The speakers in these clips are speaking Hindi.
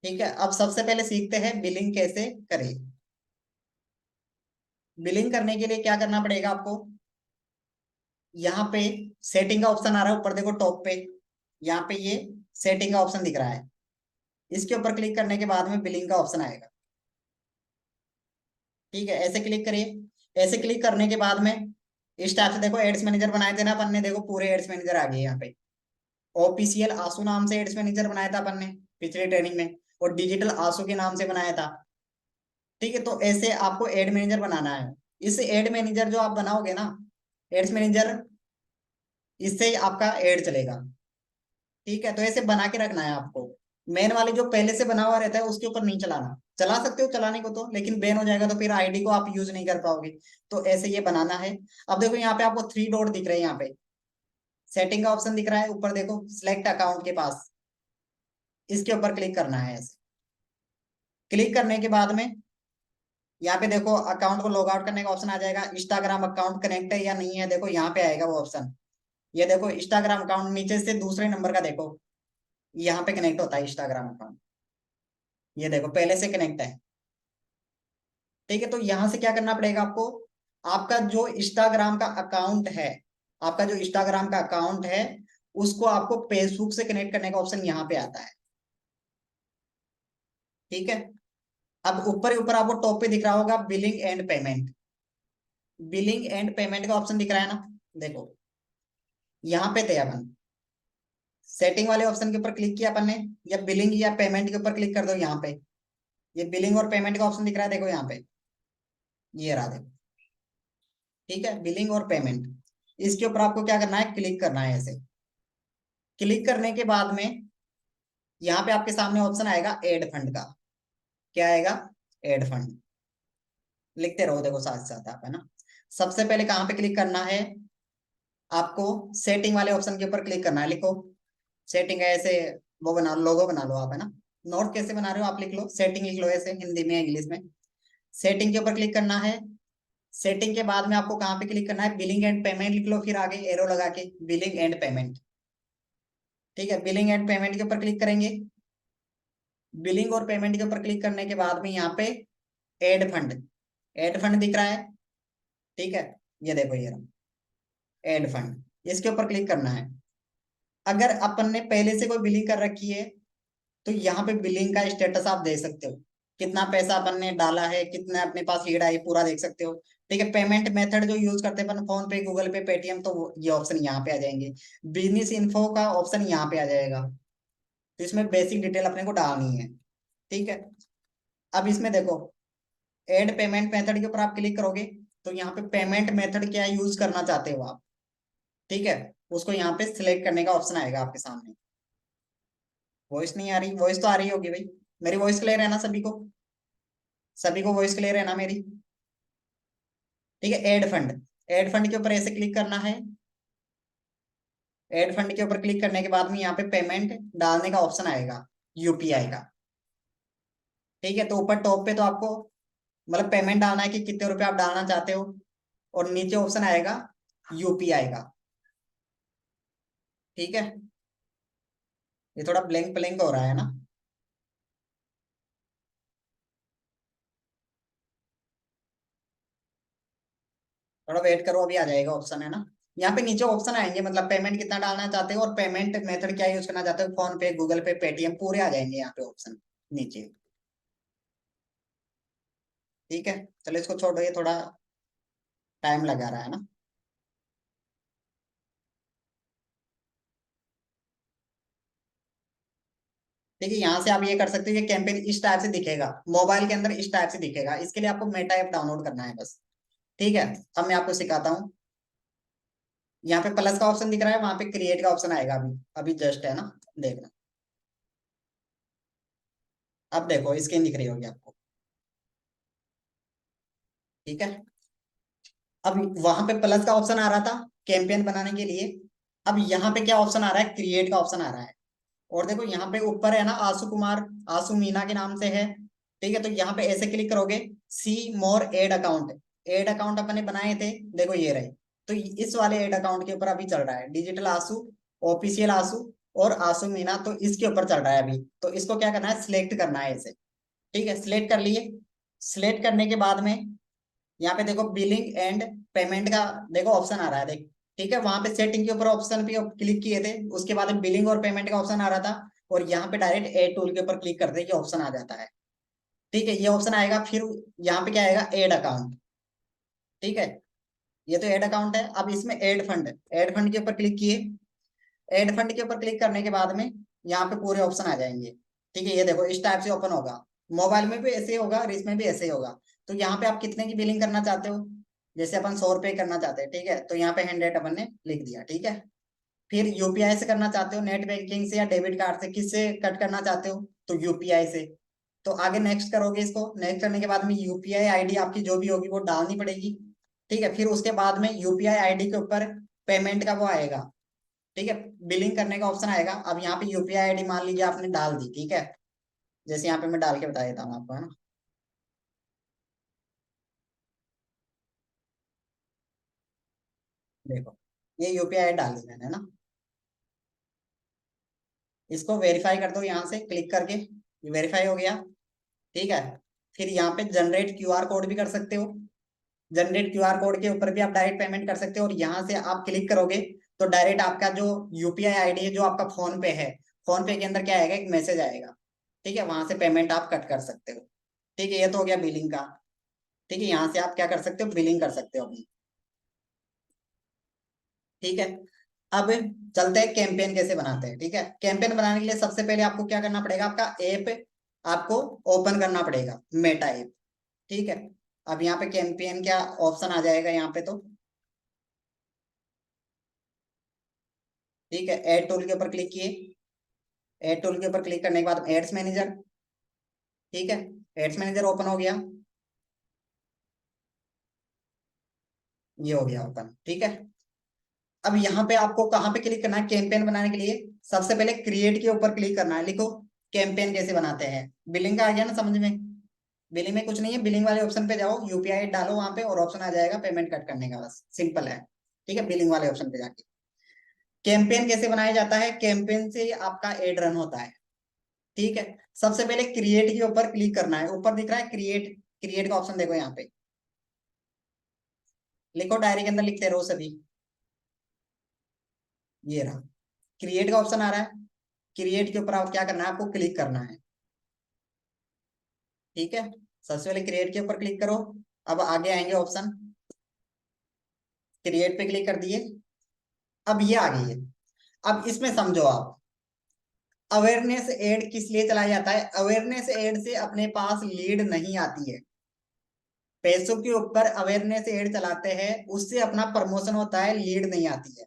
ठीक है, अब सबसे पहले सीखते हैं बिलिंग कैसे करें। बिलिंग करने के लिए क्या करना पड़ेगा आपको। यहाँ पे सेटिंग का ऑप्शन आ रहा है ऊपर देखो टॉप पे। यहाँ पे ये सेटिंग का ऑप्शन दिख रहा है। इसके ऊपर क्लिक करने के बाद में बिलिंग का ऑप्शन आएगा। ठीक है, ऐसे क्लिक करिए। ऐसे क्लिक करने के बाद में इस टाइप से देखो एड्स मैनेजर बनाए थे ना अपन ने, देखो पूरे एड्स मैनेजर आ गए यहाँ पे। ऑफिशियल आंसू नाम से एड्स मैनेजर बनाया था अपन ने पिछले ट्रेनिंग में, और डिजिटल आंसू के नाम से बनाया था। ठीक है, तो ऐसे आपको एड मैनेजर बनाना है। इस एड मैनेजर जो आप बनाओगे ना, एड्स मैनेजर, इससे ही आपका एड चलेगा। ठीक है, तो ऐसे बना के रखना है आपको। मेन वाले जो पहले से बना हुआ रहता है उसके ऊपर नहीं चलाना। चला सकते हो चलाने को तो, लेकिन बैन हो जाएगा तो फिर आईडी को आप यूज नहीं कर पाओगे। तो ऐसे ये बनाना है। अब देखो यहाँ पे आपको थ्री डॉट दिख रहे हैं, यहाँ पे सेटिंग का ऑप्शन दिख रहा है ऊपर देखो सिलेक्ट अकाउंट के पास। इसके ऊपर क्लिक करना है। ऐसे क्लिक करने के बाद में यहाँ पे देखो अकाउंट को लॉग आउट करने का ऑप्शन आ जाएगा। इंस्टाग्राम अकाउंट कनेक्ट है या नहीं है, देखो यहाँ पे आएगा वो ऑप्शन। ये देखो इंस्टाग्राम अकाउंट नीचे से दूसरे नंबर का देखो, यहाँ पे कनेक्ट होता है इंस्टाग्राम अकाउंट। ये देखो पहले से कनेक्ट है। ठीक है, तो यहां से क्या करना पड़ेगा आपको। आपका जो इंस्टाग्राम का अकाउंट है, आपका जो इंस्टाग्राम का अकाउंट है, उसको आपको फेसबुक से कनेक्ट करने का ऑप्शन यहाँ पे आता है। ठीक है, अब ऊपर ही ऊपर आपको टॉप पे दिख रहा होगा billing and payment. Billing and payment का ऑप्शन दिख रहा है ना, देखो यहाँ पे थे अपन। सेटिंग वाले ऑप्शन के ऊपर क्लिक किया अपन ने, या बिलिंग या पेमेंट के ऊपर क्लिक कर दो यहाँ पे। ये बिलिंग और पेमेंट का ऑप्शन दिख रहा है देखो यहाँ पे, ये रहा देखो। ठीक है, बिलिंग और पेमेंट, इसके ऊपर आपको क्या करना है, क्लिक करना है ऐसे। क्लिक करने के बाद में यहाँ पे आपके सामने ऑप्शन आएगा एड फंड का। क्या आएगा, एड फंड। लिखते रहो देखो साथ साथ आप, है ना। सबसे पहले कहाँ पे क्लिक करना है, आपको सेटिंग वाले ऑप्शन के ऊपर क्लिक करना है। लिखो सेटिंग है ऐसे, वो बना लो, लोगो बना लो आप, है ना। नोट कैसे बना रहे हो आप लिख लो, सेटिंग लिख लो ऐसे हिंदी में इंग्लिश में। सेटिंग के ऊपर क्लिक करना है। सेटिंग के बाद में आपको कहाँ पे क्लिक करना है, बिलिंग एंड पेमेंट लिख लो, फिर आगे एरो लगा के बिलिंग एंड पेमेंट। ठीक है, बिलिंग एंड पेमेंट के ऊपर क्लिक करेंगे। बिलिंग और पेमेंट के ऊपर क्लिक करने के बाद में यहाँ पे एड फंड, एड फंड दिख रहा है। ठीक है, ये देखो ये रहा एड फंड, इसके ऊपर क्लिक करना है। अगर अपन ने पहले से कोई बिलिंग कर रखी है, तो यहाँ पे बिलिंग का स्टेटस आप देख सकते हो, कितना पैसा अपन ने डाला है, कितना अपने पास लीड आई, पूरा देख सकते हो। ठीक है, पेमेंट मेथड जो यूज करते हैं अपन, फोन पे, गूगल पे, पेटीएम, तो ये ऑप्शन यहाँ पे आ जाएंगे। बिजनेस इन्फो का ऑप्शन यहाँ पे आ जाएगा। तो इसमें बेसिक डिटेल अपने को डालनी है। ठीक है, अब इसमें देखो एड पेमेंट मेथड के ऊपर आप क्लिक करोगे, तो यहाँ पे पेमेंट मेथड क्या यूज करना चाहते हो आप। ठीक है, उसको यहाँ पे सिलेक्ट करने का ऑप्शन आएगा आपके सामने। वॉइस नहीं आ रही, वॉइस तो आ रही होगी भाई। मेरी वॉइस क्लियर है ना सभी को, सभी को वॉइस क्लियर है ना मेरी। ठीक है, एड फंड, एड फंड के ऊपर ऐसे क्लिक करना है। एड फंड के ऊपर क्लिक करने के बाद में यहाँ पे पेमेंट डालने का ऑप्शन आएगा, यूपीआई का। ठीक है, तो ऊपर टॉप पे तो आपको मतलब पेमेंट डालना है कि कितने रुपए आप डालना चाहते हो, और नीचे ऑप्शन आएगा यूपीआई का। ठीक है, ये थोड़ा ब्लैंक ब्लैंक हो रहा है ना। थोड़ा वेट करो, अभी आ जाएगा ऑप्शन, है ना। यहाँ पे नीचे ऑप्शन आएंगे, मतलब पेमेंट कितना डालना चाहते हो और पेमेंट मेथड क्या यूज करना चाहते हो, फोन पे, गूगल पे, पेटीएम, पूरे आ जाएंगे यहाँ पे ऑप्शन नीचे। ठीक है, चलो इसको छोड़ो, ये थोड़ा टाइम लगा रहा है ना। देखिए यहाँ से आप ये कर सकते हो, ये कैंपेन इस टाइप से दिखेगा, मोबाइल के अंदर इस टाइप से दिखेगा। इसके लिए आपको मेटा ऐप डाउनलोड करना है बस। ठीक है, अब मैं आपको सिखाता हूँ। यहाँ पे प्लस का ऑप्शन दिख रहा है, वहां पे क्रिएट का ऑप्शन आएगा, अभी अभी जस्ट, है ना। देखना, अब देखो स्क्रीन दिख रही होगी आपको। ठीक है, अब वहां पे प्लस का ऑप्शन आ रहा था कैंपेन बनाने के लिए। अब यहाँ पे क्या ऑप्शन आ रहा है, क्रिएट का ऑप्शन आ रहा है। और देखो यहाँ पे ऊपर है ना आशु कुमार, आशु मीना के नाम से है। ठीक है, तो यहाँ पे ऐसे क्लिक करोगे, सी मोर एड अकाउंट, एड अकाउंट अपने बनाए थे, देखो ये रहे। तो इस वाले एड अकाउंट के ऊपर अभी चल रहा है डिजिटल आशु, ऑफिशियल आशु, और आंसू मीना तो इसके ऊपर चल रहा है अभी, तो इसको क्या करना है, सिलेक्ट करना है इसे। ठीक है, सिलेक्ट कर लिए। सिलेक्ट करने के बाद में यहाँ पे देखो बिलिंग एंड पेमेंट का देखो ऑप्शन आ रहा है, देख। ठीक है, वहां पे सेटिंग के ऊपर ऑप्शन पे क्लिक किए थे, उसके बाद बिलिंग और पेमेंट का ऑप्शन आ रहा था, और यहाँ पे डायरेक्ट एड टूल के ऊपर क्लिक करते ये ऑप्शन आ जाता है। ठीक है, ये ऑप्शन आएगा, फिर यहाँ पे क्या आएगा, एड अकाउंट। ठीक है, ये तो एड अकाउंट है। अब इसमें एड फंड के ऊपर क्लिक किए। एड फंड के ऊपर क्लिक करने के बाद में यहाँ पे पूरे ऑप्शन आ जाएंगे। ठीक है, ये देखो इस टाइप से ओपन होगा। मोबाइल में भी ऐसे ही होगा और इसमें भी ऐसे ही होगा। तो यहाँ पे आप कितने की बिलिंग करना चाहते हो, जैसे अपन 100 रुपए करना चाहते हैं, ठीक है, तो यहाँ पे 100 अपन ने लिख दिया। ठीक है, फिर यूपीआई से करना चाहते हो, नेट बैंकिंग से या डेबिट कार्ड से, किससे कट करना चाहते हो, तो यूपीआई से। तो आगे नेक्स्ट करोगे, इसको नेक्स्ट करने के बाद में यूपीआई आईडी आपकी जो भी होगी वो डालनी पड़ेगी। ठीक है, फिर उसके बाद में यूपीआई आईडी के ऊपर पेमेंट का वो आएगा। ठीक है, बिलिंग करने का ऑप्शन आएगा। अब यहाँ पे यूपीआई आईडी मान लीजिए आपने डाल दी। ठीक है, जैसे यहाँ पे मैं डाल के बता देता हूँ आपको, है ना। देखो, ये यूपीआई आईडी डाल दी मैंने, है ना। इसको वेरीफाई कर दो यहाँ से क्लिक करके, ये वेरीफाई हो गया। ठीक है, फिर यहाँ पे जनरेट क्यूआर कोड भी कर सकते हो। जनरेट क्यूआर कोड के ऊपर भी आप डायरेक्ट पेमेंट कर सकते हो, और यहाँ से आप क्लिक करोगे तो डायरेक्ट आपका जो यूपीआई आईडी है जो आपका फोन पे है, फोन पे के अंदर क्या आएगा, एक मैसेज आएगा। ठीक है, वहां से पेमेंट आप कट कर सकते हो। ठीक है, ये तो हो गया बिलिंग का। ठीक है, यहाँ से आप क्या कर सकते हो, बिलिंग कर सकते हो अपनी। ठीक है, अब चलते हैं कैंपेन कैसे बनाते हैं। ठीक है, कैंपेन बनाने के लिए सबसे पहले आपको क्या करना पड़ेगा, आपका ऐप आपको ओपन करना पड़ेगा, मेटा ऐप। ठीक है, अब यहाँ पे कैंपेन क्या ऑप्शन आ जाएगा यहाँ पे, तो ठीक है, एड टूल के ऊपर क्लिक किए। एड टूल के ऊपर क्लिक करने के बाद एड्स मैनेजर। ठीक है, एड्स मैनेजर ओपन हो गया, ये हो गया ओपन। ठीक है, अब यहाँ पे आपको कहाँ पे क्लिक करना है कैंपेन बनाने के लिए, सबसे पहले क्रिएट के ऊपर क्लिक करना है। लिखो कैंपेन कैसे बनाते हैं। बिलिंग का आ गया ना समझ में। बिलिंग में कुछ नहीं है, बिलिंग वाले ऑप्शन पे जाओ, यूपीआई डालो वहां पे, और ऑप्शन आ जाएगा पेमेंट कट करने का, बस सिंपल है। ठीक है, बिलिंग वाले ऑप्शन पे जाके कैंपेन कैसे बनाया जाता है, कैंपेन से आपका एड रन होता है। ठीक है, सबसे पहले क्रिएट के ऊपर क्लिक करना है, ऊपर दिख रहा है क्रिएट, क्रिएट का ऑप्शन देखो यहाँ पे। लिखो डायरी के अंदर लिखते रहो सभी, ये रहा क्रिएट का ऑप्शन आ रहा है। क्रिएट के ऊपर आप क्या करना है, आपको क्लिक करना है। ठीक है, सबसे पहले क्रिएट के ऊपर क्लिक करो। अब आगे आएंगे ऑप्शन, क्रिएट पे क्लिक कर दिए। अब ये आ गई है। अब इसमें समझो आप, अवेयरनेस एड किस लिए चलाया जाता है, अवेयरनेस एड से अपने पास लीड नहीं आती है। पैसों के ऊपर अवेयरनेस एड चलाते हैं, उससे अपना प्रमोशन होता है, लीड नहीं आती है।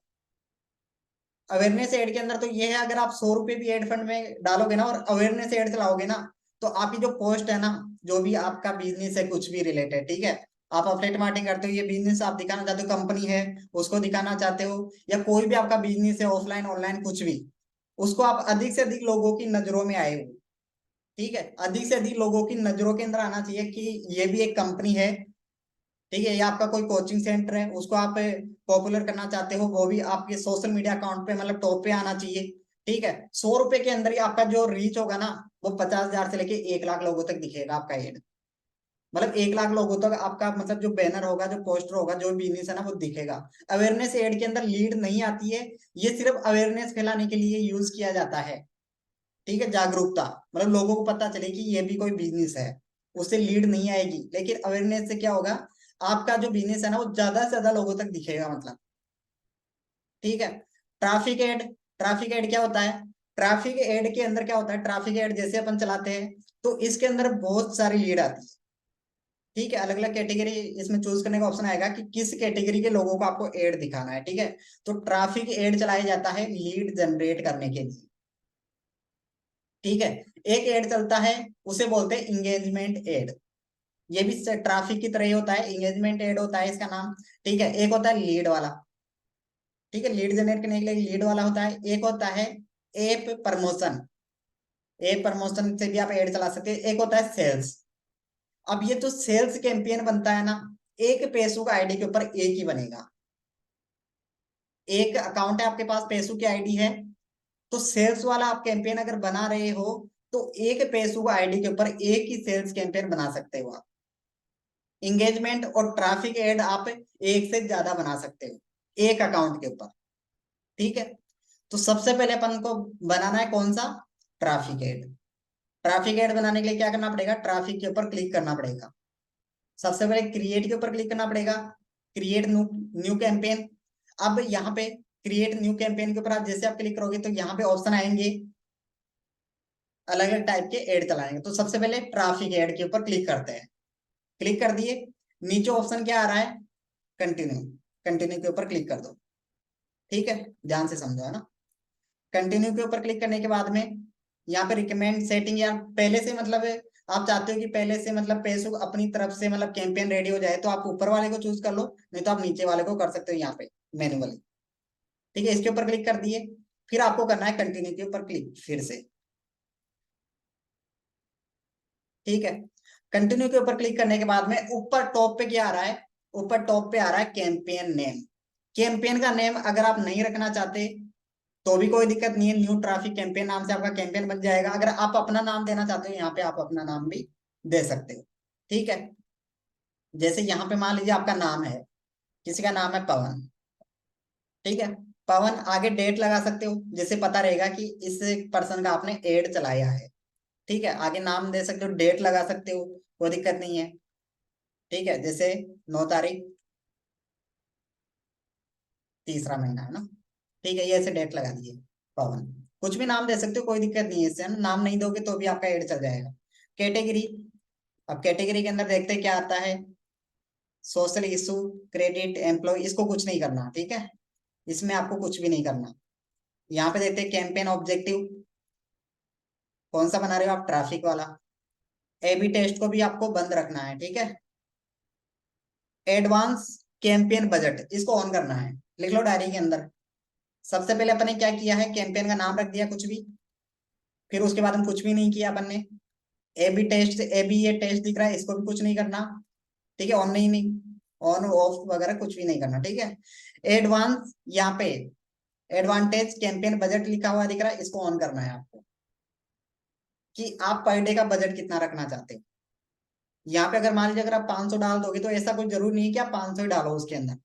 अवेयरनेस एड के अंदर तो ये है, अगर आप 100 रुपए भी एड फंड में डालोगे ना और अवेयरनेस एड चलाओगे ना, तो आपकी जो पोस्ट है ना, जो भी आपका बिजनेस है कुछ भी रिलेटेड, ठीक है, आप अपडेट मार्केटिंग करते हो, ये बिजनेस आप दिखाना चाहते हो, कंपनी है उसको दिखाना चाहते हो, या कोई भी आपका बिजनेस है ऑफलाइन ऑनलाइन कुछ भी, उसको आप अधिक से अधिक लोगों की नजरों में आए हो। ठीक है, अधिक से अधिक लोगों की नजरों के अंदर आना चाहिए कि ये भी एक कंपनी है। ठीक है, या आपका कोई कोचिंग सेंटर है उसको आप पॉपुलर करना चाहते हो, वो भी आपके सोशल मीडिया अकाउंट पे मतलब टॉप पे आना चाहिए। ठीक है, 100 रुपए के अंदर ही आपका जो रीच होगा ना, वो 50,000 से लेके 1 लाख लोगों तक दिखेगा आपका एड। मतलब 1 लाख लोगों तक आपका मतलब जो बैनर होगा, जो पोस्टर होगा, जो बिजनेस है ना, वो दिखेगा। अवेयरनेस एड के अंदर लीड नहीं आती है, ये सिर्फ अवेयरनेस फैलाने के लिए यूज किया जाता है। ठीक है, जागरूकता, मतलब लोगों को पता चले कि ये भी कोई बिजनेस है। उससे लीड नहीं आएगी, लेकिन अवेयरनेस से क्या होगा, आपका जो बिजनेस है ना वो ज्यादा से ज्यादा लोगों तक दिखेगा मतलब। ठीक है, ट्रैफिक एड। ट्रैफिक एड क्या होता है, ट्रैफिक एड के अंदर क्या होता है, ट्रैफिक एड जैसे अपन चलाते हैं तो इसके अंदर बहुत सारी लीड आती है। ठीक है, अलग अलग कैटेगरी इसमें चूज करने का ऑप्शन आएगा कि किस कैटेगरी के लोगों को आपको एड दिखाना है। ठीक है, तो ट्रैफिक एड चलाया जाता है लीड जनरेट करने के लिए। ठीक है, एक एड चलता है, उसे बोलते हैं इंगेजमेंट एड। ये भी ट्रैफिक की तरह ही होता है, इंगेजमेंट एड होता है इसका नाम। ठीक है, एक होता है लीड वाला। ठीक है, लीड जनरेट करने के लिए लीड वाला होता है। एक होता है एप प्रमोशन, एप प्रमोशन से भी आप एड चला सकते हैं। एक होता है सेल्स। अब ये जो सेल्स कैंपेन बनता है ना, एक पेसो का आईडी के ऊपर एक ही बनेगा। एक अकाउंट है आपके पास, पेसो की आईडी है, तो सेल्स वाला आप कैंपेन अगर बना रहे हो तो एक फेसबुक आईडी के ऊपर एक ही सेल्स कैंपेन बना सकते हो आप। इंगेजमेंट और ट्रैफिक एड आप एक से ज्यादा बना सकते हो एक अकाउंट के ऊपर। ठीक है, तो सबसे पहले अपन को बनाना है कौन सा, ट्रैफिक एड। ट्रैफिक एड बनाने के लिए क्या करना पड़ेगा, ट्रैफिक के ऊपर क्लिक करना पड़ेगा। सबसे पहले क्रिएट के ऊपर क्लिक करना पड़ेगा, क्रिएट न्यू न्यू कैंपेन। अब यहाँ पे क्रिएट न्यू कैंपेन के ऊपर आप जैसे आप क्लिक करोगे तो यहाँ पे ऑप्शन आएंगे अलग अलग टाइप के एड चलाएंगे। तो सबसे पहले ट्रैफिक एड के ऊपर क्लिक करते हैं, क्लिक कर दिए। नीचे ऑप्शन क्या आ रहा है, कंटिन्यू, कंटिन्यू के ऊपर क्लिक कर दो। ठीक है, ध्यान से समझो है ना। कंटिन्यू के ऊपर क्लिक करने के बाद में यहाँ पे रिकमेंड सेटिंग, या पहले से मतलब आप चाहते हो कि पहले से मतलब फेसबुक अपनी तरफ से मतलब कैंपेन रेडी हो जाए तो आप ऊपर वाले को चूज कर लो, नहीं तो आप नीचे वाले को कर सकते हो यहाँ पे मैन्युअली। ठीक है, इसके ऊपर क्लिक कर दिए, फिर आपको करना है कंटिन्यू के ऊपर क्लिक फिर से। ठीक है, कंटिन्यू के ऊपर क्लिक करने के बाद में ऊपर टॉप पे क्या आ रहा है, ऊपर टॉप पे आ रहा है कैंपेन नेम। कैंपेन का नेम अगर आप नहीं रखना चाहते तो भी कोई दिक्कत नहीं है, न्यू ट्रैफिक कैंपेन नाम से आपका कैंपेन बन जाएगा। अगर आप अपना नाम देना चाहते हो यहाँ पे आप अपना नाम भी दे सकते हो। ठीक है, जैसे यहाँ पे मान लीजिए आपका नाम है, किसी का नाम है पवन। ठीक है, पवन, आगे डेट लगा सकते हो जिससे पता रहेगा कि इस पर्सन का आपने एड चलाया है। ठीक है, आगे नाम दे सकते हो, डेट लगा सकते हो, कोई दिक्कत नहीं है। ठीक है, जैसे 9 तारीख तीसरा महीना है ना। ठीक है, ये ऐसे डेट लगा दिए पवन। कुछ भी नाम दे सकते हो, कोई दिक्कत नहीं है इससे, है ना? नाम नहीं दोगे तो भी आपका एड चल जाएगा। कैटेगरी, अब कैटेगरी के अंदर देखते हैं क्या आता है, सोशल इशू, क्रेडिट, एम्प्लॉय, इसको कुछ नहीं करना। ठीक है, इसमें आपको कुछ भी नहीं करना। यहाँ पे देखते हैं कैंपेन ऑब्जेक्टिव, कौन सा बना रहे हो आप, ट्रैफिक वाला। एबी टेस्ट को भी आपको बंद रखना है। ठीक है, एडवांस कैंपेन बजट, इसको ऑन करना है। लिख लो डायरी के अंदर। सबसे पहले अपन ने क्या किया है, कैंपेन का नाम रख दिया कुछ भी, फिर उसके बाद हम कुछ भी नहीं किया अपन ने। A B test, A B ये टेस्ट दिख रहा है, इसको भी कुछ नहीं करना। ठीक है, ऑन नहीं, नहीं ऑन ऑफ वगैरह कुछ भी नहीं करना। ठीक है, एडवांस, यहाँ पे एडवांटेज कैंपेन बजट लिखा हुआ दिख रहा है, इसको ऑन करना है आपको, कि आप पर डे का बजट कितना रखना चाहते हो। यहाँ पे अगर मान लीजिए अगर आप 500 डाल दोगे तो ऐसा कोई जरूरी नहीं है कि आप 500 ही डालो उसके अंदर।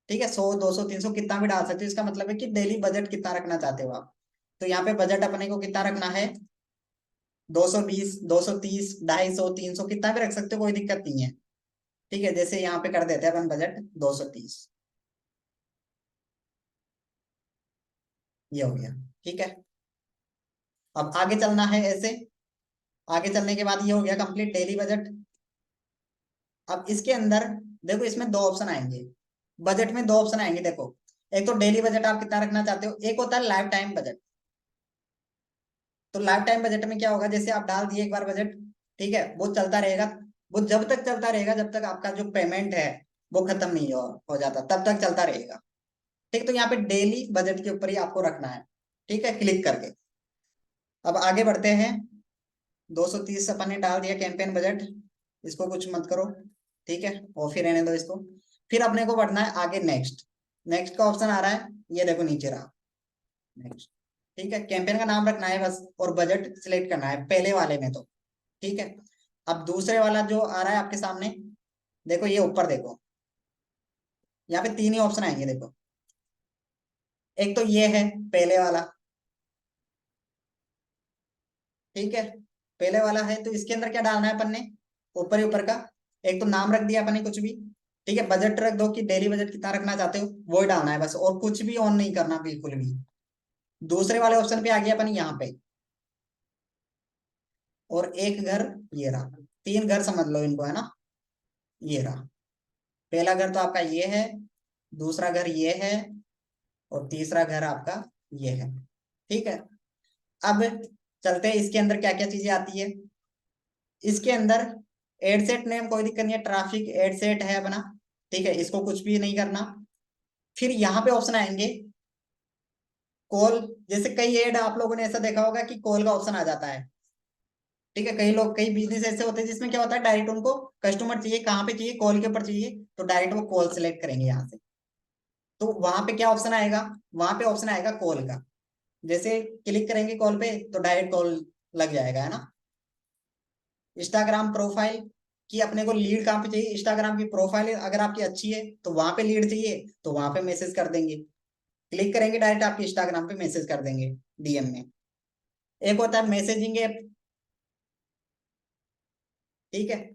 ठीक है, 100, 200, 300 कितना भी डाल सकते हो। इसका मतलब है कि डेली बजट कितना रखना चाहते हो आप। तो यहाँ पे बजट अपने को कितना रखना है, 220, 230, 250, 300, कितना भी रख सकते हो, कोई दिक्कत नहीं है। ठीक है, जैसे यहाँ पे कर देते हैं अपन बजट 230, ये हो गया। ठीक है, अब आगे चलना है ऐसे। आगे चलने के बाद ये हो गया कंप्लीट डेली बजट। अब इसके अंदर देखो, इसमें दो ऑप्शन आएंगे, बजट में दो ऑप्शन आएंगे देखो। एक तो डेली बजट आप कितना रखना चाहते हो, एक होता है लाइफ टाइम बजट। तो लाइफ टाइम बजट में क्या होगा, जैसे आप डाल दिए एक बार बजट, ठीक है, वो चलता रहेगा। वो जब तक चलता रहेगा जब तक आपका जो पेमेंट है वो खत्म नहीं हो जाता, तब तक चलता रहेगा। ठीक, तो यहाँ पे डेली बजट के ऊपर ही आपको रखना है। ठीक है, क्लिक करके अब आगे बढ़ते हैं। 230 अपन ने डाल दिया कैंपेन बजट, इसको कुछ मत करो। ठीक है, और फिर रहने दो इसको। फिर अपने को बढ़ना है आगे, नेक्स्ट। नेक्स्ट का ऑप्शन आ रहा है, ये देखो नीचे रहा, नेक्स्ट। ठीक है, कैंपेन का नाम रखना है बस, और बजट सिलेक्ट करना है पहले वाले में तो। ठीक है, अब दूसरे वाला जो आ रहा है आपके सामने, देखो ये ऊपर देखो, यहाँ पे तीन ही ऑप्शन आएंगे देखो। एक तो ये है पहले वाला। ठीक है, पहले वाला है तो इसके अंदर क्या डालना है अपन ने, ऊपर ही ऊपर का एक तो नाम रख दिया अपन ने कुछ भी। ठीक है, बजट रख दो कि डेली बजट कितना रखना चाहते हो, वो ही डालना है बस, और कुछ भी ऑन नहीं करना बिल्कुल भी। दूसरे वाले ऑप्शन पे आ गया अपन यहाँ पे, और एक घर, ये रहा। तीन घर समझ लो इनको, है ना। ये रहा, पहला घर तो आपका ये है, दूसरा घर ये है, और तीसरा घर आपका ये है। ठीक है, अब चलते हैं इसके अंदर क्या क्या चीजें आती है। इसके अंदर एड सेट नेम कोई दिक्कत नहीं है, ट्रैफिक एड सेट है अपना। ठीक है, इसको कुछ भी नहीं करना। फिर यहाँ पे ऑप्शन आएंगे कॉल, जैसे कई एड आप लोगों ने ऐसा देखा होगा कि कॉल का ऑप्शन आ जाता है। ठीक है, कई लोग, कई बिजनेस ऐसे होते हैं जिसमें क्या होता है, डायरेक्ट उनको कस्टमर चाहिए, कहाँ पे चाहिए, कॉल के ऊपर चाहिए, तो डायरेक्ट वो कॉल सेलेक्ट करेंगे यहाँ से। तो वहां पे क्या ऑप्शन आएगा, वहां पे ऑप्शन आएगा कॉल का। जैसे क्लिक करेंगे कॉल पे तो डायरेक्ट कॉल लग जाएगा, है ना। इंस्टाग्राम प्रोफाइल की अपने को लीड कहाँ पे चाहिए, इंस्टाग्राम की प्रोफाइल अगर आपकी अच्छी है तो वहां पे लीड चाहिए, तो वहां पे मैसेज कर देंगे। क्लिक करेंगे डायरेक्ट आपके इंस्टाग्राम पे मैसेज कर देंगे डीएम में। एक होता है मैसेजिंग ऐप, ठीक है,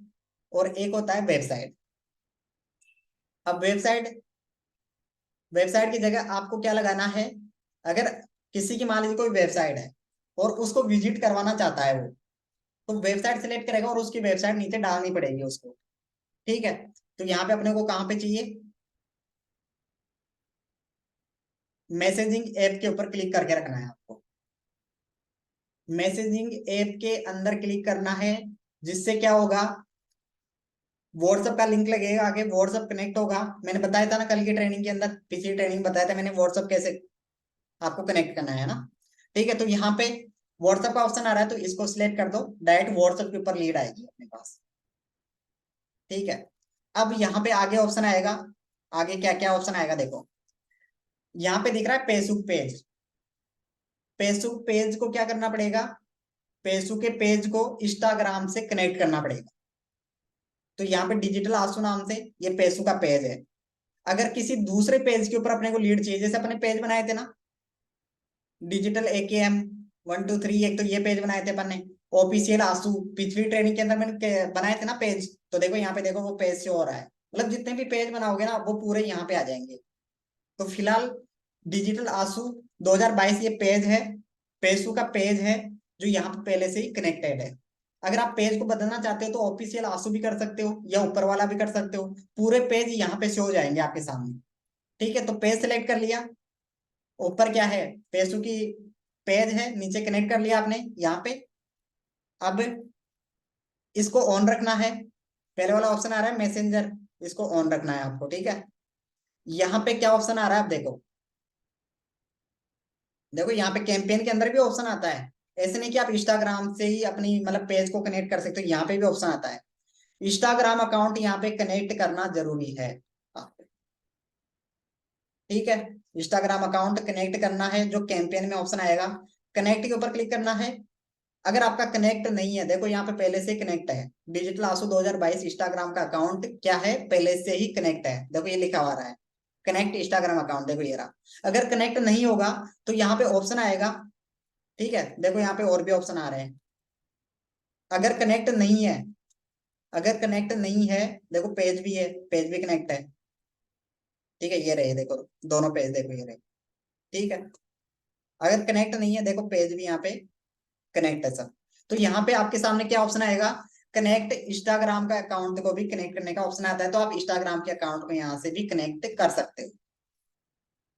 और एक होता है वेबसाइट। अब वेबसाइट की जगह आपको क्या लगाना है, अगर किसी की मान लीजिए कोई वेबसाइट है और उसको विजिट करवाना चाहता है वो, तो वेबसाइट सिलेक्ट करेगा और उसकी वेबसाइट नीचे डालनी पड़ेगी उसको, ठीक है। तो यहाँ पे अपने को कहाँ पे चाहिए, मैसेजिंग ऐप के ऊपर क्लिक करके रखना है आपको। मैसेजिंग ऐप के अंदर क्लिक करना है, जिससे क्या होगा, व्हाट्सएप का लिंक लगेगा, आगे व्हाट्सएप कनेक्ट होगा। मैंने बताया था ना कल की ट्रेनिंग के अंदर, पिछली ट्रेनिंग बताया था मैंने व्हाट्सएप कैसे आपको कनेक्ट करना है ना। ठीक है, तो यहाँ पे व्हाट्सएप का ऑप्शन आ रहा है, तो इसको सिलेक्ट कर दो, डायरेक्ट व्हाट्सएप के ऊपर लीड आएगी अपने पास। ठीक है, अब यहाँ पे आगे ऑप्शन आएगा, आगे क्या क्या ऑप्शन आएगा देखो, यहाँ पे दिख रहा है फेसबुक पेज। फेसबुक पेज को क्या करना पड़ेगा, फेसबुक के पेज को इंस्टाग्राम से कनेक्ट करना पड़ेगा। तो यहाँ पे डिजिटल आंसू नाम से ये फेसबुक का पेज है। अगर किसी दूसरे पेज के ऊपर अपने को लीड चाहिए, जैसे अपने पेज बनाए थे ना, डिजिटल AKM 1 2 3, एक तो ये पेज बनाए थे अपन ने, ऑफिशियल आंसू पिछली ट्रेनिंग के अंदर मैंने बनाए थे ना पेज। तो देखो यहाँ पे देखो वो पेज शो हो रहा है, मतलब जितने भी पेज बनाओगे ना वो पूरे यहाँ पे आ जाएंगे। तो फिलहाल डिजिटल आंसू 2022 ये पेज है, फेसबुक का पेज है, जो यहाँ पे पहले से ही कनेक्टेड है। अगर आप पेज को बदलना चाहते हो तो ऑफिशियल आंसू भी कर सकते हो या ऊपर वाला भी कर सकते हो, पूरे पेज यहाँ पे शो हो जाएंगे आपके सामने। ठीक है, तो पेज सेलेक्ट कर लिया, ऊपर क्या है, फेसबुक की पेज है, नीचे कनेक्ट कर लिया आपने यहाँ पे। अब इसको ऑन रखना है, पहले वाला ऑप्शन आ रहा है मैसेंजर, इसको ऑन रखना है आपको, ठीक है। यहाँ पे क्या ऑप्शन आ रहा है आप देखो, देखो यहाँ पे कैंपेन के अंदर भी ऑप्शन आता है। ऐसे नहीं कि आप इंस्टाग्राम से ही अपनी मतलब पेज को कनेक्ट कर सकते हो, यहाँ पे भी ऑप्शन आता है। इंस्टाग्राम अकाउंट यहाँ पे कनेक्ट करना जरूरी है, ठीक है। इंस्टाग्राम अकाउंट कनेक्ट करना है, जो कैंपेन में ऑप्शन आएगा कनेक्ट के ऊपर क्लिक करना है। अगर आपका कनेक्ट नहीं है, देखो यहाँ पे पहले से कनेक्ट है, डिजिटल आंसू 2022 इंस्टाग्राम का अकाउंट क्या है, पहले से ही कनेक्ट है, देखो ये लिखा हुआ रहा है कनेक्ट इंस्टाग्राम अकाउंट, देखो ये रहा। अगर कनेक्ट नहीं होगा तो यहाँ पे ऑप्शन आएगा, ठीक है, देखो यहाँ पे और भी ऑप्शन आ रहे हैं। अगर कनेक्ट नहीं है, अगर कनेक्ट नहीं है, देखो पेज भी है, पेज भी कनेक्ट है, ठीक है, ये रहे देखो, दोनों पेज देखो ये रहे, ठीक है। अगर कनेक्ट नहीं है, देखो पेज भी यहाँ पे कनेक्ट है सब। तो यहाँ पे आपके सामने क्या ऑप्शन आएगा, कनेक्ट इंस्टाग्राम का अकाउंट को भी कनेक्ट करने का ऑप्शन आता है, तो आप इंस्टाग्राम के अकाउंट को यहाँ से भी कनेक्ट कर सकते हो,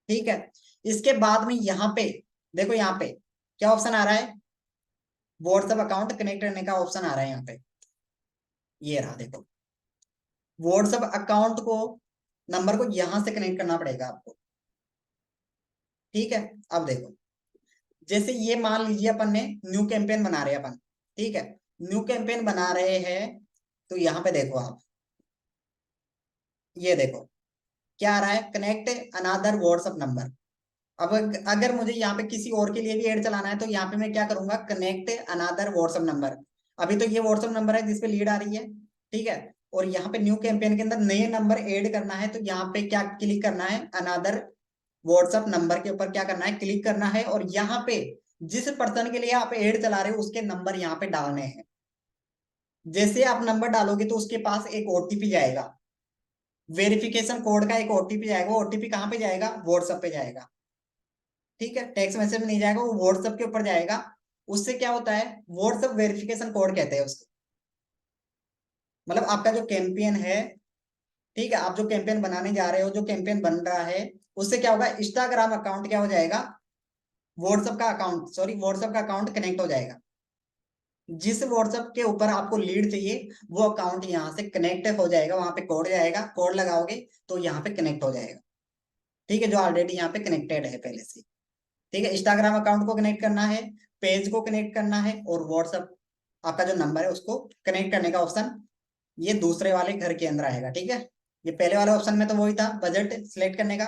ठीक है। इसके बाद में यहाँ पे देखो, यहाँ पे क्या ऑप्शन आ रहा है, व्हाट्सएप अकाउंट कनेक्ट करने का ऑप्शन आ रहा है यहाँ पे, ये रहा देखो। व्हाट्सएप अकाउंट को नंबर को यहां से कनेक्ट करना पड़ेगा आपको, ठीक है। अब देखो, जैसे ये मान लीजिए अपन ने न्यू कैंपेन बना रहे हैं अपन, ठीक है, न्यू कैंपेन बना रहे हैं, तो यहाँ पे देखो आप, ये देखो क्या आ रहा है, कनेक्ट अनदर व्हाट्सएप नंबर। अब अगर मुझे यहाँ पे किसी और के लिए भी ऐड चलाना है, तो यहाँ पे मैं क्या करूंगा, कनेक्ट अनदर व्हाट्सएप नंबर। अभी तो ये व्हाट्सएप नंबर है जिसपे लीड आ रही है, ठीक है। और यहाँ पे न्यू कैंपेन के अंदर नए नंबर ऐड करना है, तो यहाँ पे क्या क्लिक करना है, अनदर व्हाट्सएप नंबर के ऊपर क्या करना है, क्लिक करना है, और यहाँ पे जिस पर्सन के लिए आप ऐड चला रहे हो उसके नंबर यहाँ पे डालने हैं। जैसे आप नंबर डालोगे तो उसके पास एक ओटीपी जाएगा, वेरिफिकेशन कोड का एक ओटीपी जाएगा, ओटीपी कहाँ पे जाएगा, व्हाट्सएप पे जाएगा, ठीक है। टेक्स्ट मैसेज में नहीं जाएगा, वो व्हाट्सएप के ऊपर जाएगा। उससे क्या होता है, व्हाट्सएप वेरिफिकेशन कोड कहते हैं उसको, मतलब आपका जो कैंपेन है, ठीक है, आप जो कैंपेन बनाने जा रहे हो, जो कैंपेन बन रहा है, उससे क्या होगा, इंस्टाग्राम अकाउंट क्या हो जाएगा, व्हाट्सएप का अकाउंट, सॉरी व्हाट्सएप का अकाउंट कनेक्ट हो जाएगा। जिस व्हाट्सएप के ऊपर आपको लीड चाहिए वो अकाउंट यहाँ से कनेक्ट हो जाएगा, वहां पे कोड जाएगा, कोड लगाओगे तो यहाँ पे कनेक्ट हो जाएगा, ठीक है, जो ऑलरेडी यहाँ पे कनेक्टेड है पहले से। ठीक है, इंस्टाग्राम अकाउंट को कनेक्ट करना है, पेज को कनेक्ट करना है, और व्हाट्सएप आपका जो नंबर है उसको कनेक्ट करने का ऑप्शन ये दूसरे वाले घर के अंदर आएगा, ठीक है। ये पहले वाले ऑप्शन में तो वही था, बजट सिलेक्ट करने का,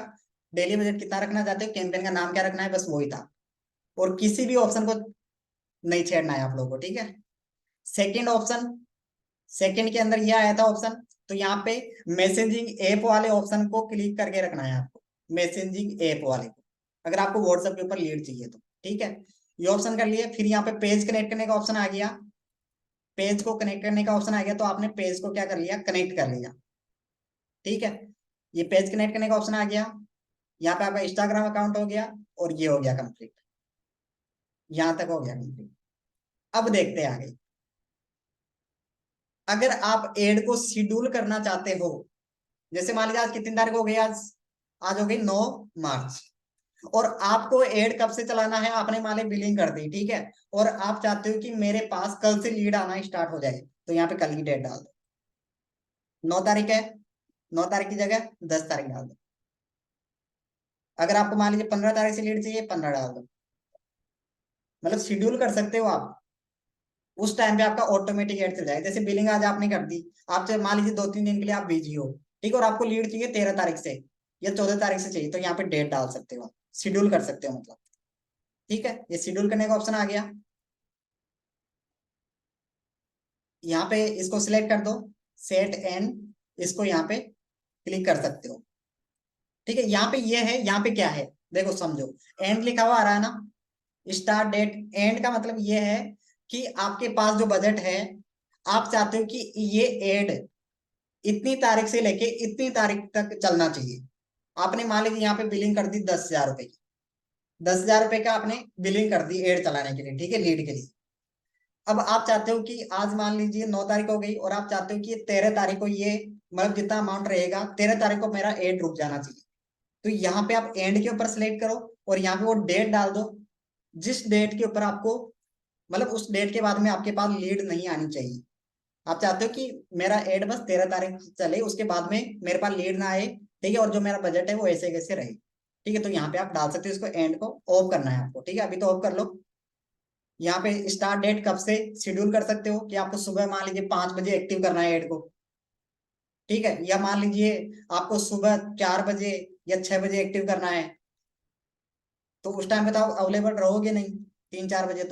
डेली बजट कितना रखना चाहते हो, कैंपेन का नाम क्या रखना है, बस वही था। और किसी भी ऑप्शन को नहीं छेड़ना है आप लोगों को, ठीक है। सेकंड ऑप्शन, सेकंड के अंदर ये आया था ऑप्शन, तो यहाँ पे मैसेजिंग ऐप वाले ऑप्शन को क्लिक करके रखना है आपको, मैसेजिंग ऐप वाले को, अगर आपको व्हाट्सएप के ऊपर लीड चाहिए तो, ठीक है। ये ऑप्शन कर लिए। फिर यहाँ पे पेज कनेक्ट करने का ऑप्शन आ गया, पेज को कनेक्ट करने का ऑप्शन आ गया, तो आपने पेज को क्या कर लिया, कनेक्ट कर लिया, ठीक है। ये पेज कनेक्ट करने का ऑप्शन आ गया, यहाँ पे आपका इंस्टाग्राम अकाउंट हो गया, और ये हो गया कंप्लीट, यहाँ तक हो गया कंप्लीट। अब देखते हैं आगे। अगर आप एड को शेड्यूल करना चाहते हो, जैसे मान लीजिए आज कितनी तारीख हो गई, आज आज हो गई 9 मार्च, और आपको एड कब से चलाना है, आपने मान ली बिलिंग कर दी, ठीक है, और आप चाहते हो कि मेरे पास कल से लीड आना स्टार्ट हो जाए, तो यहाँ पे कल की डेट डाल दो, 9 तारीख है, 9 तारीख की जगह 10 तारीख डाल दो। अगर आपको मान लीजिए 15 तारीख से लीड चाहिए, 15 डाल दो, मतलब शेड्यूल कर सकते हो आप। उस टाइम पे आपका ऑटोमेटिक एड चल जाएगा। जैसे बिलिंग आज आपने कर दी, आप चाहे मान लीजिए 2-3 दिन के लिए आप बिजी हो, ठीक है, और आपको लीड चाहिए 13 तारीख से या 14 तारीख से चाहिए, तो यहाँ पे डेट डाल सकते हो, शेड्यूल कर सकते हो मतलब, ठीक है। ये शेड्यूल करने का ऑप्शन आ गया, यहाँ पे इसको सिलेक्ट कर दो, सेट एंड, इसको यहाँ पे क्लिक कर सकते हो, ठीक है। यहाँ पे ये है, यहाँ पे क्या है, देखो समझो, एंड लिखा हुआ आ रहा है ना, स्टार्ट डेट। एंड का मतलब ये है कि आपके पास जो बजट है, आप चाहते हो कि ये एड इतनी तारीख से लेके इतनी तारीख तक चलना चाहिए। आपने मान लीजिए यहाँ पे बिलिंग कर दी 10,000 रुपए की, 10,000 रुपए का आपने बिलिंग कर दी एड चलाने के लिए, ठीक है, लीड के लिए। अब आप चाहते हो कि आज मान लीजिए 9 तारीख हो गई, और आप चाहते हो कि 13 तारीख को ये, मतलब जितना अमाउंट रहेगा 13 तारीख को मेरा एड रुक जाना चाहिए, तो यहाँ पे आप एंड के ऊपर सेलेक्ट करो, और यहाँ पे वो डेट डाल दो, जिस डेट के ऊपर आपको, मतलब उस डेट के बाद में आपके पास लीड नहीं आनी चाहिए। आप चाहते हो कि मेरा एड बस 13 तारीख चले, उसके बाद में मेरे पास लीड ना आए, ठीक है, और जो मेरा बजट है वो ऐसे कैसे रहे, ठीक है। तो यहाँ पे आप डाल सकते हो, इसको एंड को ऑफ करना है आपको, ठीक है, अभी तो ऑफ कर लो। यहाँ पे स्टार्ट डेट कब से शेड्यूल कर सकते हो, कि आपको सुबह मान लीजिए 5 बजे एक्टिव करना है एड को, ठीक है, या मान लीजिए आपको सुबह 4 बजे या 6 बजे एक्टिव करना है, तो उस टाइम पे तो आप अवेलेबल रहोगे नहीं, 3-4 बजे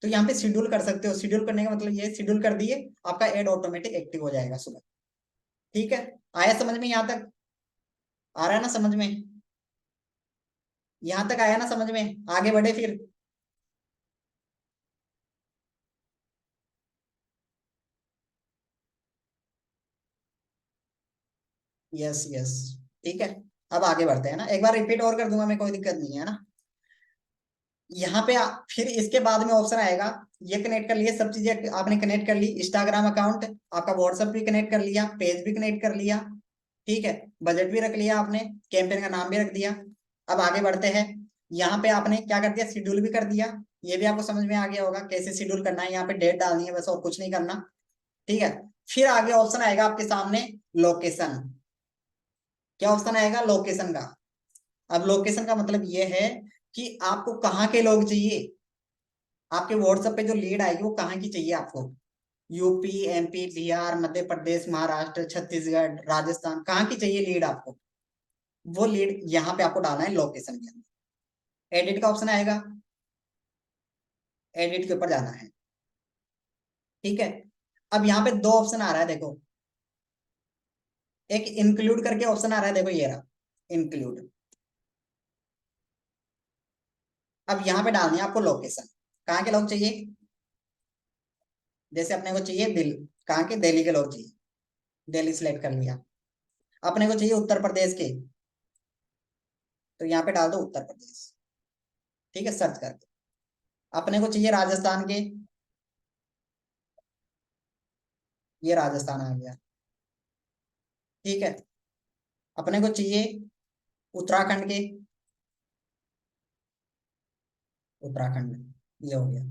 तो यहाँ पे शेड्यूल कर सकते हो। शेड्यूल करने का मतलब ये, शेड्यूल कर दिए, आपका एड ऑटोमेटिक एक्टिव हो जाएगा सुबह, ठीक है। आया समझ में, यहाँ तक आ रहा है ना समझ में, यहाँ तक आया ना समझ में, आगे बढ़े फिर। यस यस, ठीक है। अब आगे बढ़ते हैं ना, एक बार रिपीट और कर दूंगा मैं, कोई दिक्कत नहीं है ना। यहाँ पे फिर इसके बाद में ऑप्शन आएगा, ये कनेक्ट कर लिया, सब चीजें आपने कनेक्ट कर ली, इंस्टाग्राम अकाउंट, आपका व्हाट्सएप भी कनेक्ट कर लिया, पेज भी कनेक्ट कर लिया, ठीक है, बजट भी रख लिया आपने, कैंपेन का नाम भी रख दिया। अब आगे बढ़ते हैं। यहाँ पे आपने क्या कर दिया, शेड्यूल भी कर दिया, ये भी आपको समझ में आ गया होगा कैसे शेड्यूल करना है, यहाँ पे डेट डालनी है बस, और कुछ नहीं करना, ठीक है। फिर आगे ऑप्शन आएगा आपके सामने, लोकेशन। क्या ऑप्शन आएगा, लोकेशन का। अब लोकेशन का मतलब ये है कि आपको कहाँ के लोग चाहिए, आपके व्हाट्सएप पे जो लीड आएगी वो कहाँ की चाहिए आपको, यूपी, एमपी, बिहार, मध्य प्रदेश, महाराष्ट्र, छत्तीसगढ़, राजस्थान, कहाँ की चाहिए लीड आपको, वो लीड यहाँ पे आपको डालना है लोकेशन के अंदर। एडिट का ऑप्शन आएगा, एडिट के ऊपर जाना है, ठीक है। अब यहाँ पे दो ऑप्शन आ रहा है देखो, एक इंक्लूड करके ऑप्शन आ रहा है, देखो ये रहा इंक्लूड। अब यहाँ पे डालनी है आपको लोकेशन, कहाँ के लोग चाहिए, जैसे अपने को चाहिए दिल्ली, कहाँ के, दिल्ली के लोग चाहिए, दिल्ली सिलेक्ट कर लिया। अपने को चाहिए उत्तर प्रदेश के, तो यहाँ पे डाल दो उत्तर प्रदेश, ठीक है, सर्च करके। अपने को चाहिए राजस्थान के, ये राजस्थान आ गया, ठीक है। अपने को चाहिए उत्तराखंड के, उत्तराखंड में, ये हो गया,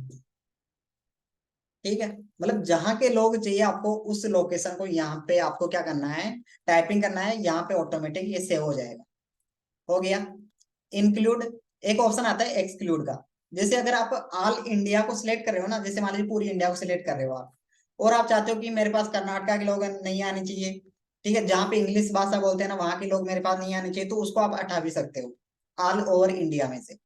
ठीक है। मतलब जहां के लोग चाहिए आपको, उस लोकेशन को यहाँ पे आपको क्या करना है, टाइपिंग करना है, यहाँ पे ऑटोमेटिक ये सेव हो जाएगा, हो गया। इंक्लूड, एक ऑप्शन आता है एक्सक्लूड का, जैसे अगर आप ऑल इंडिया को सिलेक्ट कर रहे हो ना, जैसे मान लीजिए पूरी इंडिया को सिलेक्ट कर रहे हो आप, और आप चाहते हो कि मेरे पास कर्नाटका के लोग नहीं आने चाहिए, ठीक है, जहाँ पे इंग्लिश भाषा बोलते हैं ना, वहां के लोग मेरे पास नहीं आने चाहिए, तो उसको आप हटा भी सकते हो ऑल ओवर इंडिया में से,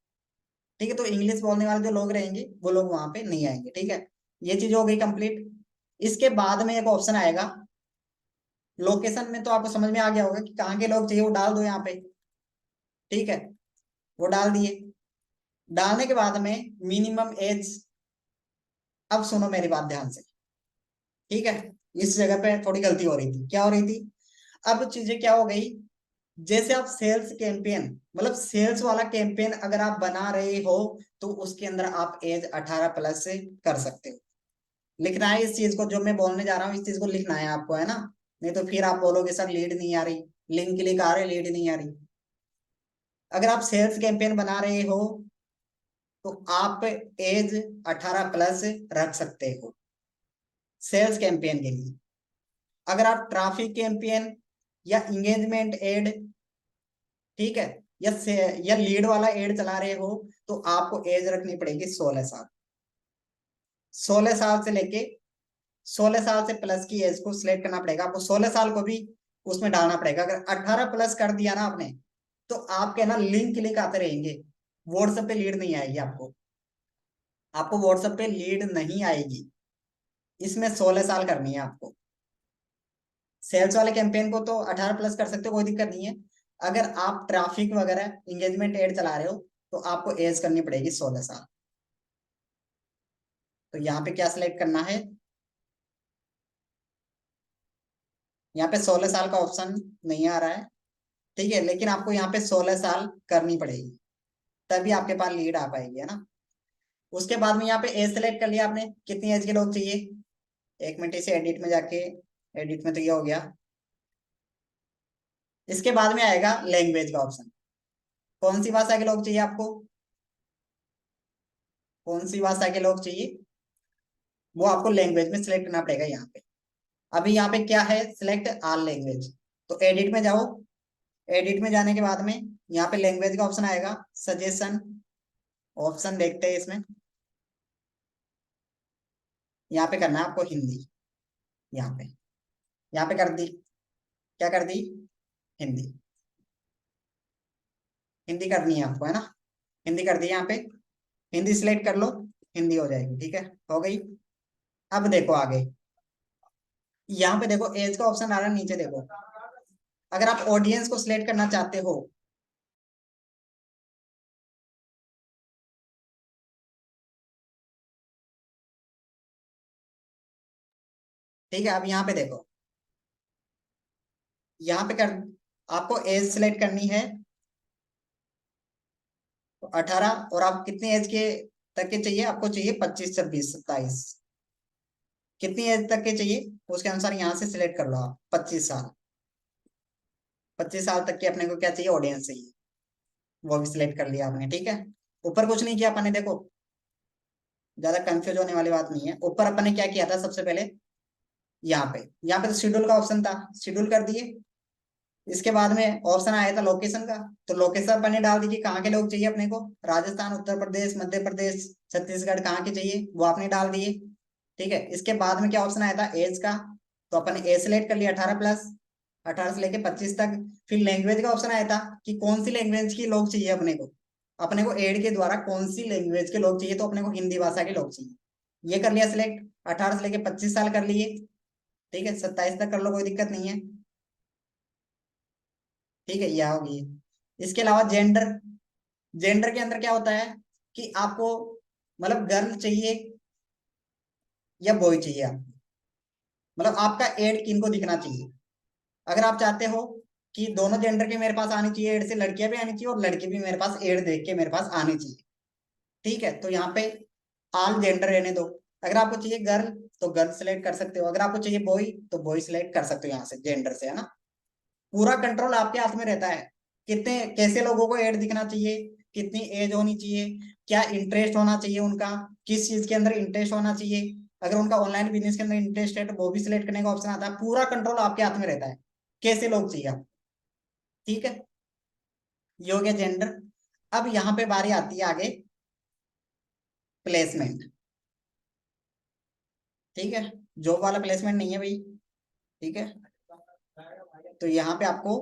ठीक है, तो इंग्लिश बोलने वाले जो लोग रहेंगे वो लोग वहां पे नहीं आएंगे। ठीक है, ये चीज हो गई कंप्लीट। इसके बाद में एक ऑप्शन आएगा लोकेशन में, तो आपको समझ में आ गया होगा कि कहाँ के लोग चाहिए वो डाल दो यहाँ पे। ठीक है, वो डाल दिए। डालने के बाद में मिनिमम एज, अब सुनो मेरी बात ध्यान से। ठीक है, इस जगह पे थोड़ी गलती हो रही थी। क्या हो रही थी? अब चीजें क्या हो गई, जैसे आप सेल्स कैंपेन, मतलब सेल्स वाला कैंपेन अगर आप बना रहे हो तो उसके अंदर आप एज 18+ से कर सकते हो। लिखना है इस चीज को, जो मैं बोलने जा रहा हूँ इस चीज को लिखना है आपको, है ना? नहीं तो फिर आप बोलोगे सर लीड नहीं आ रही, लिंक क्लिक आ रहे, लीड नहीं आ रही। अगर आप सेल्स कैंपेन बना रहे हो तो आप एज 18+ रख सकते हो सेल्स कैंपेन के लिए। अगर आप ट्रैफिक कैंपेन या इंगेजमेंट एड, ठीक है, या या लीड वाला एड चला रहे हो तो आपको एज रखनी पड़ेगी 16 साल। 16 साल से लेके 16 साल से प्लस की एज को सिलेक्ट करना पड़ेगा आपको। 16 साल को भी उसमें डालना पड़ेगा। अगर 18+ कर दिया ना आपने तो आपके ना लिंक क्लिक आते रहेंगे, व्हाट्सएप पे लीड नहीं आएगी आपको। आपको व्हाट्सएप पे लीड नहीं आएगी। इसमें 16 साल करनी है आपको। सेल्स वाले कैंपेन को तो 18+ कर सकते हो, कोई दिक्कत नहीं है। अगर आप ट्रैफिक वगैरह इंगेजमेंट एड चला रहे हो तो आपको एज करनी पड़ेगी 16 साल। तो यहाँ पे क्या सिलेक्ट करना है, यहाँ पे 16 साल का ऑप्शन नहीं आ रहा है। ठीक है, लेकिन आपको यहाँ पे 16 साल करनी पड़ेगी, तभी आपके पास लीड आ पाएगी, है ना? उसके बाद में यहाँ पे एज सिलेक्ट कर लिया आपने, कितनी एज के लोग चाहिए। एक मिनट, इसे एडिट में जाके, एडिट में तो ये हो गया। इसके बाद में आएगा लैंग्वेज का ऑप्शन। कौन सी भाषा के लोग चाहिए आपको, कौन सी भाषा के लोग चाहिए, वो आपको लैंग्वेज में सिलेक्ट करना पड़ेगा यहाँ पे। अभी यहाँ पे क्या है, सिलेक्ट ऑल लैंग्वेज। तो एडिट में जाओ। एडिट में जाने के बाद में यहाँ पे लैंग्वेज का ऑप्शन आएगा, सजेशन ऑप्शन देखते हैं इसमें। यहाँ पे करना है आपको हिंदी। यहाँ पे, यहाँ पे कर दी, क्या कर दी, हिंदी। हिंदी करनी है आपको, है ना? हिंदी कर दी यहाँ पे। हिंदी सिलेक्ट कर लो, हिंदी हो जाएगी। ठीक है, हो गई। अब देखो आगे, यहाँ पे देखो एज का ऑप्शन आ रहा है नीचे, देखो। अगर आप ऑडियंस को सिलेक्ट करना चाहते हो, ठीक है, अब यहाँ पे देखो, यहाँ पे कर, आपको एज सिलेक्ट करनी है 18। और आप कितनी एज के तक के चाहिए, आपको चाहिए 25, 26, 27, कितनी एज तक के चाहिए उसके अनुसार यहाँ से सिलेक्ट कर लो आप। 25 साल, 25 साल तक के अपने को क्या चाहिए, ऑडियंस चाहिए, वो भी सिलेक्ट कर लिया आपने। ठीक है, ऊपर कुछ नहीं किया अपने, देखो ज्यादा कंफ्यूज होने वाली बात नहीं है। ऊपर अपने क्या किया था सबसे पहले, यहाँ पे तो शेड्यूल का ऑप्शन था, शेड्यूल कर दिए। इसके बाद में ऑप्शन आया था लोकेशन का, तो लोकेशन अपन ने डाल दी कि कहाँ के लोग चाहिए अपने को, राजस्थान, उत्तर प्रदेश, मध्य प्रदेश, छत्तीसगढ़, कहाँ के चाहिए वो आपने डाल दिए। ठीक है, इसके बाद में क्या ऑप्शन आया था, एज का, तो अपन ने एज सिलेक्ट कर लिया 18+, 18 से लेके 25 तक। फिर लैंग्वेज का ऑप्शन आया था कि कौन सी लैंग्वेज के लोग चाहिए अपने को। अपने को एड के द्वारा कौन सी लैंग्वेज के लोग चाहिए, तो अपने को हिंदी भाषा के लोग चाहिए। ये कर लिया सिलेक्ट, 18 से लेके 25 साल कर लिए। ठीक है, 27 तक कर लो, कोई दिक्कत नहीं है। ठीक है, यह होगी। इसके अलावा जेंडर, जेंडर के अंदर क्या होता है कि आपको मतलब गर्ल चाहिए या बॉय चाहिए आपको, मतलब आपका एड किनको दिखना चाहिए। अगर आप चाहते हो कि दोनों जेंडर के मेरे पास आनी चाहिए एड, से लड़कियां भी आनी चाहिए और लड़के भी मेरे पास एड देख के मेरे पास आनी चाहिए, ठीक है, तो यहाँ पे ऑल जेंडर रहने दो। अगर आपको चाहिए गर्ल तो गर्ल सिलेक्ट कर सकते हो, अगर आपको चाहिए बॉय तो बॉय सिलेक्ट कर सकते हो यहाँ से जेंडर से, है ना? पूरा कंट्रोल आपके हाथ में रहता है, कितने कैसे लोगों को एड दिखना चाहिए, कितनी एज होनी चाहिए, क्या इंटरेस्ट होना चाहिए उनका, किस चीज के अंदर इंटरेस्ट होना चाहिए। अगर उनका ऑनलाइन बिजनेस के अंदर इंटरेस्ट है तो वो भी सिलेक्ट करने का ऑप्शन आता है। पूरा कंट्रोल आपके हाथ में रहता है, कैसे लोग चाहिए आप। ठीक है, ये हो गया जेंडर। अब यहाँ पे बारी आती है आगे प्लेसमेंट। ठीक है, जॉब वाला प्लेसमेंट नहीं है भाई। ठीक है, तो यहाँ पे आपको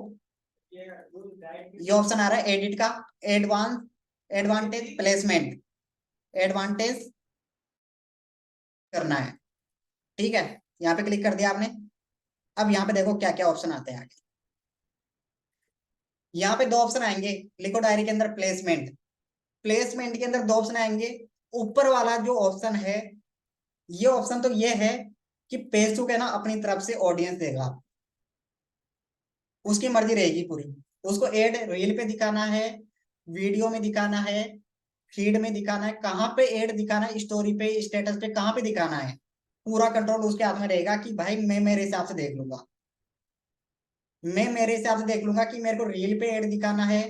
ये ऑप्शन आ रहा है एडिट का, एडवांस एडवांटेज प्लेसमेंट, एडवांटेज करना है। ठीक है, यहाँ पे क्लिक कर दिया आपने। अब यहाँ पे देखो क्या क्या ऑप्शन आते हैं आगे। यहाँ पे दो ऑप्शन आएंगे, लिखो डायरी के अंदर प्लेसमेंट। प्लेसमेंट के अंदर दो ऑप्शन आएंगे। ऊपर वाला जो ऑप्शन है, ये ऑप्शन तो ये है कि फेसबुक है ना अपनी तरफ से ऑडियंस देगा, उसकी मर्जी रहेगी पूरी। उसको एड रील पे दिखाना है, वीडियो में दिखाना है, फीड में दिखाना है, कहाँ पे एड दिखाना है, स्टोरी पे, स्टेटस पे, कहाँ पे दिखाना है, पूरा कंट्रोल उसके हाथ में रहेगा कि भाई मैं मेरे हिसाब से देख लूंगा। मैं मेरे हिसाब से देख लूंगा कि मेरे को रील पे एड दिखाना है,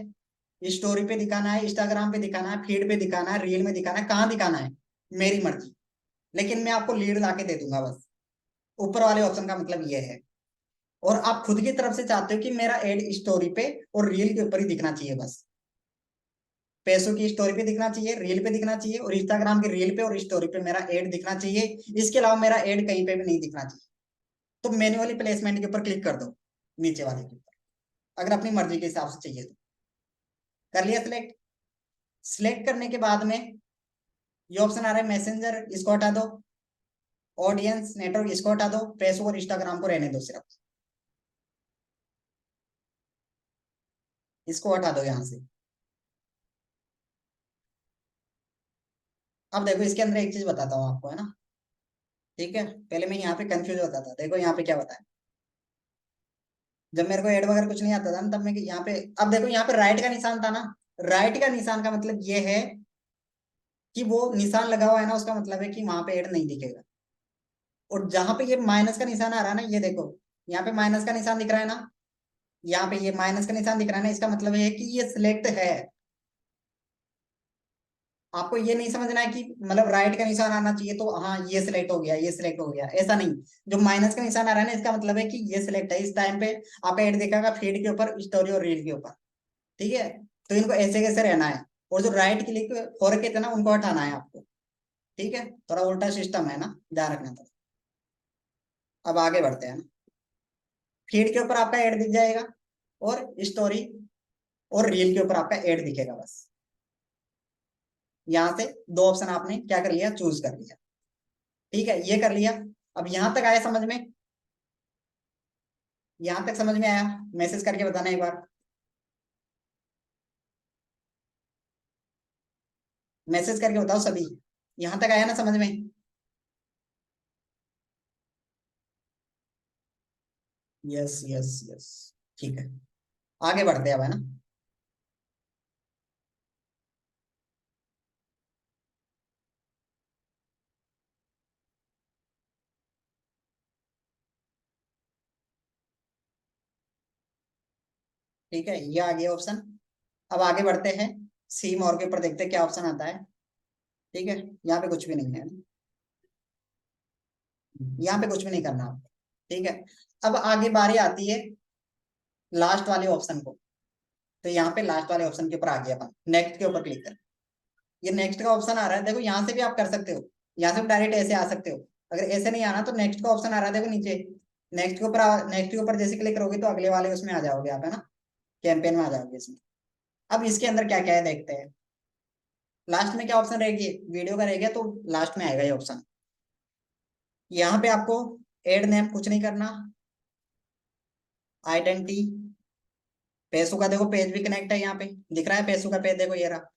स्टोरी पे दिखाना है, इंस्टाग्राम पे दिखाना है, फीड पे दिखाना है, रील में दिखाना है, कहाँ दिखाना है, मेरी मर्जी। लेकिन मैं आपको लीड ला के दे दूंगा बस। ऊपर वाले ऑप्शन का मतलब ये है। और आप खुद की तरफ से चाहते हो कि मेरा एड स्टोरी पे और रील के ऊपर ही दिखना चाहिए बस। पैसों की स्टोरी पे दिखना चाहिए, रील पे दिखना चाहिए, और इंस्टाग्राम की रील पे और स्टोरी पे मेरा एड दिखना चाहिए। इसके अलावा मेरा एड कहीं पे भी नहीं दिखना चाहिए। तो मैन्युअली प्लेसमेंट के ऊपर क्लिक कर दो, नीचे वाले के ऊपर, अगर अपनी मर्जी के हिसाब से चाहिए तो। कर लिया सिलेक्ट। सिलेक्ट करने के बाद में ये ऑप्शन आ रहा है मैसेंजर, इसको हटा दो। ऑडियंस नेटवर्क, इसको हटा दो। फेसबुक और इंस्टाग्राम को रहने दो सिर्फ, इसको हटा दो यहाँ से। अब देखो इसके अंदर एक चीज बताता हूँ आपको, है ना। ठीक है, पहले मैं यहाँ पे कंफ्यूज होता था। देखो यहाँ पे क्या बताया, जब मेरे को एड वगैरह कुछ नहीं आता था ना, तब मैं यहाँ पे, अब देखो यहाँ पे राइट का निशान था ना। राइट का निशान का मतलब ये है कि वो निशान लगा हुआ है ना, उसका मतलब है कि वहां पे एड नहीं दिखेगा। और जहां पे ये माइनस का निशान आ रहा है ना, ये देखो यहाँ पे माइनस का निशान दिख रहा है ना, यहाँ पे ये माइनस का निशान दिख रहा है ना, इसका मतलब है कि ये सिलेक्ट है। आपको ये नहीं समझना है कि मतलब राइट का निशान आना चाहिए तो हाँ ये सिलेक्ट हो गया, ये सिलेक्ट हो गया, ऐसा नहीं। जो माइनस का निशान आ रहा है ना, इसका मतलब है कि ये सिलेक्ट है। इस टाइम पे आपका एड दिखेगा फीड के ऊपर, स्टोरी और रील के ऊपर। ठीक है, तो इनको ऐसे कैसे रहना है। और जो राइट क्लिक फॉर के थे ना, उनको हटाना है आपको। ठीक है, थोड़ा उल्टा सिस्टम है ना, ध्यान रखना था। अब आगे बढ़ते हैं ना। फीड के ऊपर आपका एड दिख जाएगा, और स्टोरी और रील के ऊपर आपका एड दिखेगा बस। यहाँ से दो ऑप्शन आपने क्या कर लिया, चूज कर लिया। ठीक है, ये कर लिया। अब यहां तक आया समझ में, यहां तक समझ में आया। मैसेज करके बताना एक बार। मैसेज करके बताओ सभी, यहां तक आया ना समझ में। Yes yes yes. ठीक है, आगे बढ़ते हैं अब, है ना। ठीक है, ये आ गया ऑप्शन। अब आगे बढ़ते हैं, सी मोर के ऊपर देखते हैं क्या ऑप्शन आता है। ठीक है, यहाँ पे कुछ भी नहीं है, यहाँ पे कुछ भी नहीं करना आपको। ठीक है, अब आगे बारी आती है लास्ट वाले ऑप्शन को। तो यहाँ पे लास्ट वाले ऑप्शन के ऊपर आ गया अपन, नेक्स्ट के ऊपर क्लिक कर। ये नेक्स्ट का ऑप्शन आ रहा है, देखो यहाँ से भी आप कर सकते हो। यहाँ से भी डायरेक्ट ऐसे आ सकते हो। अगर ऐसे नहीं आना तो नेक्स्ट का ऑप्शन आ रहा है, देखो नीचे। नेक्स्ट के ऊपर, नेक्स्ट के ऊपर जैसे क्लिक करोगे तो अगले वाले उसमें आ जाओगे आप, है ना। कैंपेन में आ जाओगे इसमें। अब इसके अंदर क्या क्या है देखते हैं। लास्ट में क्या ऑप्शन रहेगी, वीडियो का रहेगा तो लास्ट में आएगा ये ऑप्शन। यहाँ पे आपको एड नेम कुछ नहीं करना। आइडेंटिटी, पैसों का देखो पेज भी कनेक्ट है, यहाँ पे दिख रहा है पैसों का पेज, देखो ये रहा।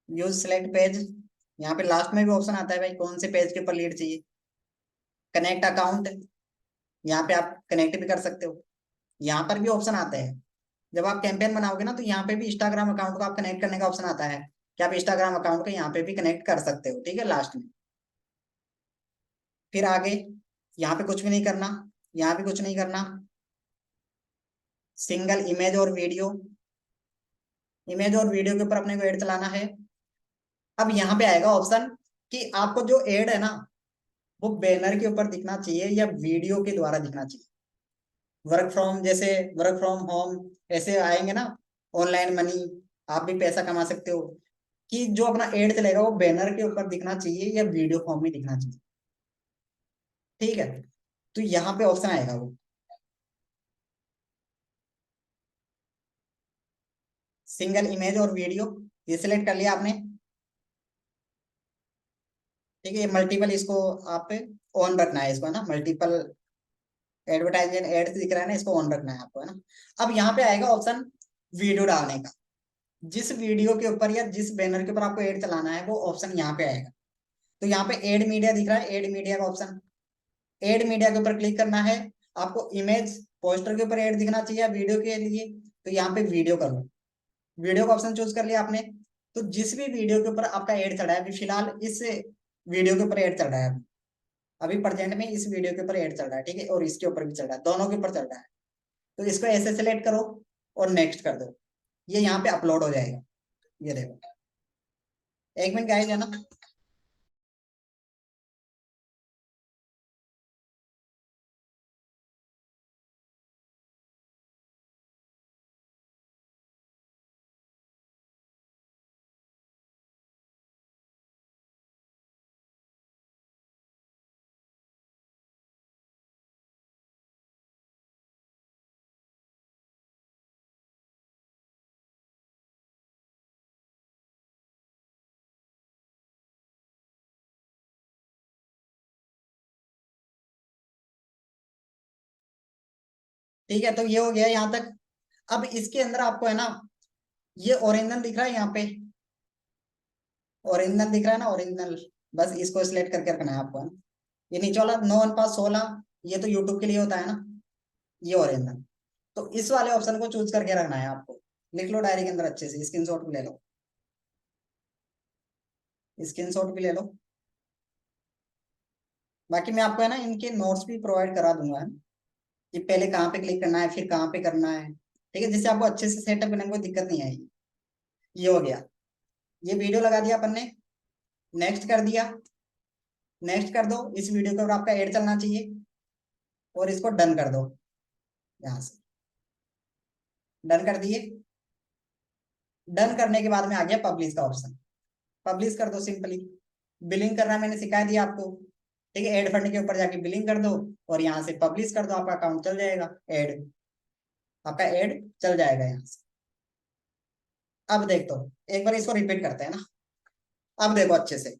यूज सिलेक्ट पेज, यहाँ पे लास्ट में भी ऑप्शन आता है भाई कौन से पेज के ऊपर लीड चाहिए। कनेक्ट अकाउंट, यहाँ पे आप कनेक्ट भी कर सकते हो। यहाँ पर भी ऑप्शन आते हैं। जब आप कैंपेन बनाओगे ना, तो यहाँ पे भी इंस्टाग्राम अकाउंट को आप कनेक्ट करने का ऑप्शन आता है कि आप इंस्टाग्राम अकाउंट को यहाँ पे भी कनेक्ट कर सकते हो। ठीक है, लास्ट में। फिर आगे यहाँ पे कुछ भी नहीं करना, यहाँ भी कुछ नहीं करना। सिंगल इमेज और वीडियो, इमेज और वीडियो के ऊपर अपने को एड चलाना है। अब यहाँ पे आएगा ऑप्शन कि आपको जो एड है ना, वो बैनर के ऊपर दिखना चाहिए या वीडियो के द्वारा दिखना चाहिए। वर्क फ्रॉम, जैसे वर्क फ्रॉम होम ऐसे आएंगे ना, ऑनलाइन मनी, आप भी पैसा कमा सकते हो। कि जो अपना एड चलेगा वो बैनर के ऊपर दिखना चाहिए या वीडियो फॉर्म में दिखना चाहिए। ठीक है, तो यहाँ पे ऑप्शन आएगा वो सिंगल इमेज और वीडियो, ये सिलेक्ट कर लिया आपने। ठीक है, ये मल्टीपल, इसको आप ऑन रखना है, इसको है ना, मल्टीपल एडवर्टाइजमेंट एड्स दिख रहा है ना, इसको ऑन रखना है आपको, है ना। अब यहाँ पे आएगा ऑप्शन वीडियो डालने का। जिस वीडियो के ऊपर या जिस बैनर के ऊपर आपको एड चलाना है वो ऑप्शन यहाँ पे आएगा। तो यहाँ पे एड मीडिया दिख रहा है, एड मीडिया का ऑप्शन, एड मीडिया के ऊपर क्लिक करना है। आपको इमेज पोस्टर के ऊपर एड दिखना चाहिए वीडियो के लिए, तो यहाँ पे वीडियो कर लो। वीडियो का ऑप्शन चूज कर लिया आपने। तो जिस भी वीडियो के ऊपर आपका एड चल रहा है, अभी फिलहाल इस वीडियो के ऊपर एड चल रहा है, अभी प्रेजेंट में इस वीडियो के ऊपर एड चल रहा है, ठीक है, और इसके ऊपर भी चल रहा है, दोनों के ऊपर चल रहा है। तो इसको ऐसे सेलेक्ट करो और नेक्स्ट कर दो, ये यहाँ पे अपलोड हो जाएगा। ये देखो, एक मिनट गाइस, है ना। ठीक है, तो ये हो गया यहाँ तक। अब इसके अंदर आपको, है ना, ये ओरिजिनल दिख रहा है यहाँ पे, ओरिजिनल दिख रहा है ना, ओरिजिनल, बस इसको सिलेक्ट करके रखना है आपको, है ना। ये नीचे वाला 9 1 5 16, ये तो यूट्यूब के लिए होता है ना, ये ओरिजिनल। तो इस वाले ऑप्शन को चूज करके रखना है आपको। लिख लो डायरी के अंदर, अच्छे से स्क्रीनशॉट भी ले लो, स्क्रीनशॉट भी ले लो। बाकी मैं आपको, है ना, इनके नोट्स भी प्रोवाइड करा दूंगा, है, कि पहले कहाँ पे क्लिक करना है, फिर कहाँ पे करना है, ठीक है, जिससे आपको अच्छे से सेटअप करने में कोई दिक्कत नहीं आएगी। ये हो गया, ये वीडियो लगा दिया अपन ने, नेक्स्ट कर दिया। नेक्स्ट कर दो, इस वीडियो के ऊपर आपका एड चलना चाहिए, और इसको डन कर दो यहाँ से। डन कर दिए। डन करने के बाद में आ गया पब्लिश का ऑप्शन, पब्लिश कर दो सिंपली। बिलिंग करना मैंने सिखा दिया आपको, ठीक है, एड फंड के ऊपर जाके बिलिंग कर दो, और यहाँ से पब्लिश कर दो, आपका अकाउंट चल जाएगा, एड, आपका एड चल जाएगा यहाँ से। अब देख दो, एक बार इसको रिपीट करते हैं ना। अब देखो अच्छे से,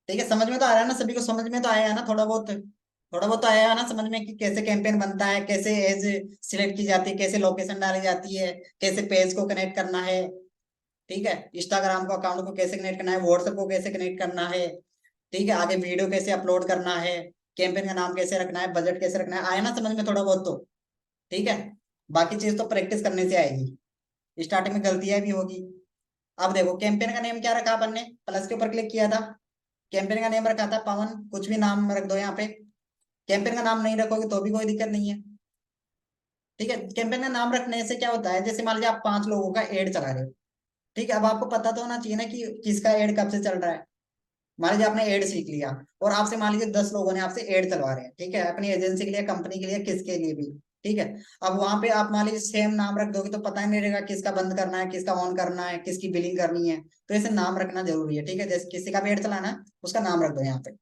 ठीक है, समझ में तो आ रहा है ना, सभी को समझ में तो आया है ना, थोड़ा बहुत, थोड़ा बहुत तो आया है ना समझ में, कि कैसे कैंपेन बनता है, कैसे एज सिलेक्ट की जाती है, कैसे लोकेशन डाली जाती है, कैसे पेज को कनेक्ट करना है, ठीक है, इंस्टाग्राम को अकाउंट को कैसे कनेक्ट करना है, व्हाट्सएप को कैसे कनेक्ट करना है, ठीक है, आगे वीडियो कैसे अपलोड करना है, कैंपेन का नाम कैसे रखना है, बजट कैसे रखना है, आया ना समझ में थोड़ा बहुत तो, ठीक है। बाकी चीज तो प्रैक्टिस करने से आएगी, स्टार्टिंग में गलतियां भी होगी। अब देखो, कैंपेन का नेम क्या रखा अपन ने, प्लस के ऊपर क्लिक किया था, कैंपेन का नेम रखा था पवन, कुछ भी नाम रख दो यहाँ पे। कैंपेन का नाम नहीं रखोगे तो भी कोई दिक्कत नहीं है, ठीक है। कैंपेन का नाम रखने से क्या होता है, जैसे मान लीजिए आप 5 लोगों का एड चला रहे हो, ठीक है, अब आपको पता तो होना चाहिए ना कि किसका एड कब से चल रहा है। मान लीजिए आपने एड सीख लिया, और आपसे मान लीजिए 10 लोगों ने आपसे एड चलवा रहे हैं, ठीक है, अपनी एजेंसी के लिए, कंपनी के लिए, किसके लिए भी, ठीक है। अब वहां पे आप मान लीजिए सेम नाम रख दोगे तो पता ही नहीं रहेगा किसका बंद करना है, किसका ऑन करना है, किसकी बिलिंग करनी है। तो ऐसे नाम रखना जरूरी है, ठीक है, जैसे किसी का भी एड चलाना है उसका नाम रख दो यहाँ पे, ठीक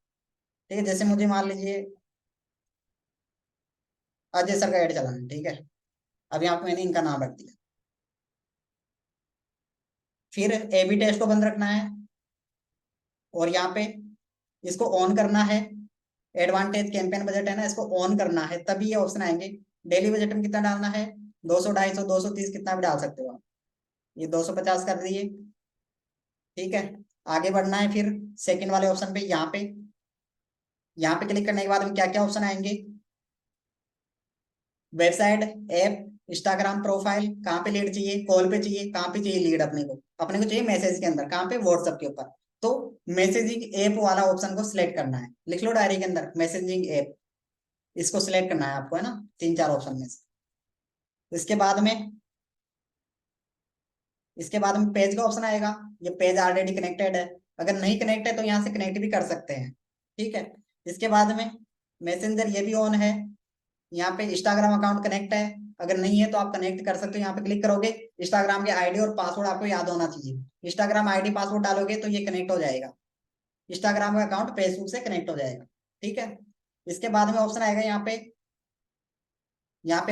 है, जैसे मुझे मान लीजिए अजय सर का एड चलाना है, ठीक है, अब यहाँ पे मैंने इनका नाम रख दिया। फिर एबी टेस्ट को बंद रखना है, और यहाँ पे इसको ऑन करना है। एडवांटेज कैंपेन बजट है ना, इसको ऑन करना है, तभी ये ऑप्शन आएंगे। डेली बजट में कितना डालना है, 200 250 230 कितना भी डाल सकते हो आप, ये 250 कर दिए, ठीक है। आगे बढ़ना है, फिर सेकंड वाले ऑप्शन पे, यहाँ पे क्लिक करने के बाद में क्या क्या ऑप्शन आएंगे, वेबसाइट, ऐप, इंस्टाग्राम प्रोफाइल, कहाँ पे लीड चाहिए, कॉल पे चाहिए, कहाँ पे चाहिए लीड, अपने को चाहिए मैसेज के अंदर, कहाँ पे, व्हाट्सएप के ऊपर। तो मैसेजिंग ऐप वाला ऑप्शन को सिलेक्ट करना है, लिख लो डायरी के अंदर, मैसेजिंग ऐप, इसको सिलेक्ट करना है आपको, है ना, 3 4 ऑप्शन में से। इसके बाद में, पेज का ऑप्शन आएगा, ये पेज ऑलरेडी कनेक्टेड है, अगर नहीं कनेक्ट है तो यहाँ से कनेक्ट भी कर सकते हैं, ठीक है। इसके बाद में मैसेंजर, ये भी ऑन है, यहाँ पे इंस्टाग्राम अकाउंट कनेक्ट है, अगर नहीं है तो आप कनेक्ट कर सकते हो, यहाँ पे क्लिक करोगे, इंस्टाग्राम के आईडी और पासवर्ड आपको याद होना चाहिए, इंस्टाग्राम आईडी पासवर्ड डालोगे तो ये कनेक्ट हो जाएगा, इंस्टाग्राम का अकाउंट फेसबुक से कनेक्ट हो जाएगा, ठीक है। इसके बाद में ऑप्शन आएगा यहाँ पे,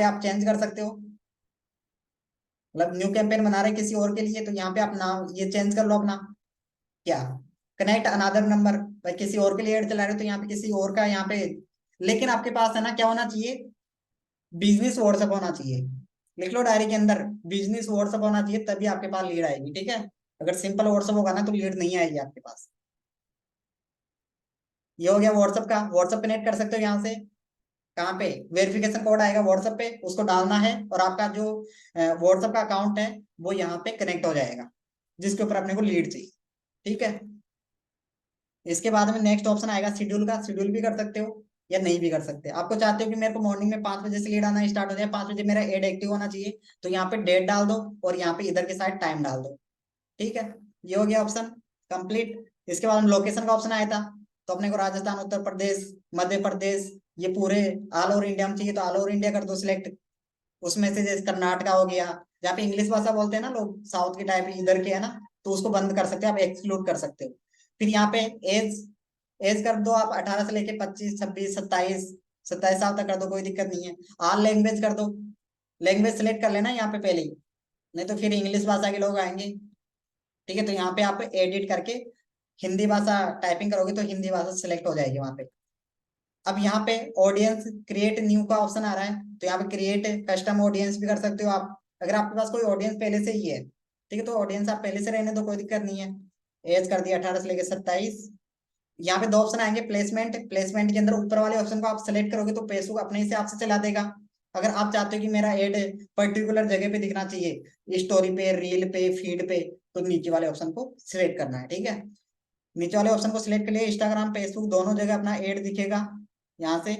आप चेंज कर सकते हो, मतलब न्यू कैंपेन बना रहे किसी और के लिए, तो यहाँ पे आप नाम ये चेंज कर लो अपना, क्या, कनेक्ट अनदर नंबर, भाई किसी और के लिए ऐड चला रहे हो तो यहाँ पे किसी और का यहाँ पे, लेकिन आपके पास है ना क्या होना चाहिए, बिजनेस व्हाट्सएप होना चाहिए। लिख लो डायरी के अंदर, बिजनेस व्हाट्सएप होना चाहिए, तभी आपके पास लीड आएगी, ठीक है। अगर सिंपल व्हाट्सएप होगा ना तो लीड नहीं आएगी आपके पास। ये हो गया व्हाट्सएप का, व्हाट्सएप कनेक्ट कर सकते हो यहाँ से, कहाँ पे, वेरिफिकेशन कोड आएगा व्हाट्सएप पे, उसको डालना है और आपका जो व्हाट्सएप का अकाउंट है वो यहाँ पे कनेक्ट हो जाएगा, जिसके ऊपर अपने को लीड चाहिए, ठीक है। इसके बाद में नेक्स्ट ऑप्शन आएगा शेड्यूल का, शेड्यूल भी कर सकते हो या नहीं भी कर सकते। आपको चाहते हो कि मेरे को मॉर्निंग में 5 बजे से लीड आना स्टार्ट हो जाए, 5 बजे मेरा एड एक्टिव होना चाहिए, तो यहाँ पे डेट डाल दो और यहाँ पे इधर के साइड टाइम डाल दो, ठीक है। ये हो गया ऑप्शन कंप्लीट। इसके बाद में लोकेशन का ऑप्शन आया था, तो अपने को राजस्थान, उत्तर प्रदेश, मध्य प्रदेश, ये पूरे ऑल ओवर इंडिया में चाहिए, तो ऑल ओवर इंडिया कर दो सिलेक्ट। उसमें से जैसे कर्नाटका हो गया, जहाँ पे इंग्लिश भाषा बोलते हैं ना लोग, साउथ के टाइप इधर के है ना, तो उसको बंद कर सकते हो, आप एक्सक्लूड कर सकते हो। फिर यहाँ पे एज, एज कर दो आप 18 से लेके 25, 26, 27, 27 साल तक कर दो, कोई दिक्कत नहीं है। ऑल लैंग्वेज कर दो, लैंग्वेज सेलेक्ट कर लेना यहाँ पे पहले ही, नहीं तो फिर इंग्लिश भाषा के लोग आएंगे, ठीक है। तो यहाँ पे आप एडिट करके हिंदी भाषा टाइपिंग करोगे तो हिंदी भाषा सिलेक्ट हो जाएगी वहां पे। अब यहाँ पे ऑडियंस क्रिएट न्यू का ऑप्शन आ रहा है, तो यहाँ पे क्रिएट कस्टम ऑडियंस भी कर सकते हो आप, अगर आपके पास कोई ऑडियंस पहले से ही है, ठीक है, तो ऑडियंस आप पहले से रहने दो, कोई दिक्कत नहीं है। एज कर दिया 18 से लेकर 27। यहाँ पे 2 ऑप्शन आएंगे, प्लेसमेंट, प्लेसमेंट के अंदर ऊपर वाले ऑप्शन को आप सेलेक्ट करोगे तो फेसबुक अपने ही से आपसे चला देगा। अगर आप चाहते हो कि मेरा एड पर्टिकुलर जगह पे दिखना चाहिए, स्टोरी पे, रील पे, फीड पे, तो नीचे वाले ऑप्शन को सिलेक्ट करना है, ठीक है। नीचे वाले ऑप्शन को सिलेक्ट कर लिया, इंस्टाग्राम फेसबुक दोनों जगह अपना एड दिखेगा यहाँ से,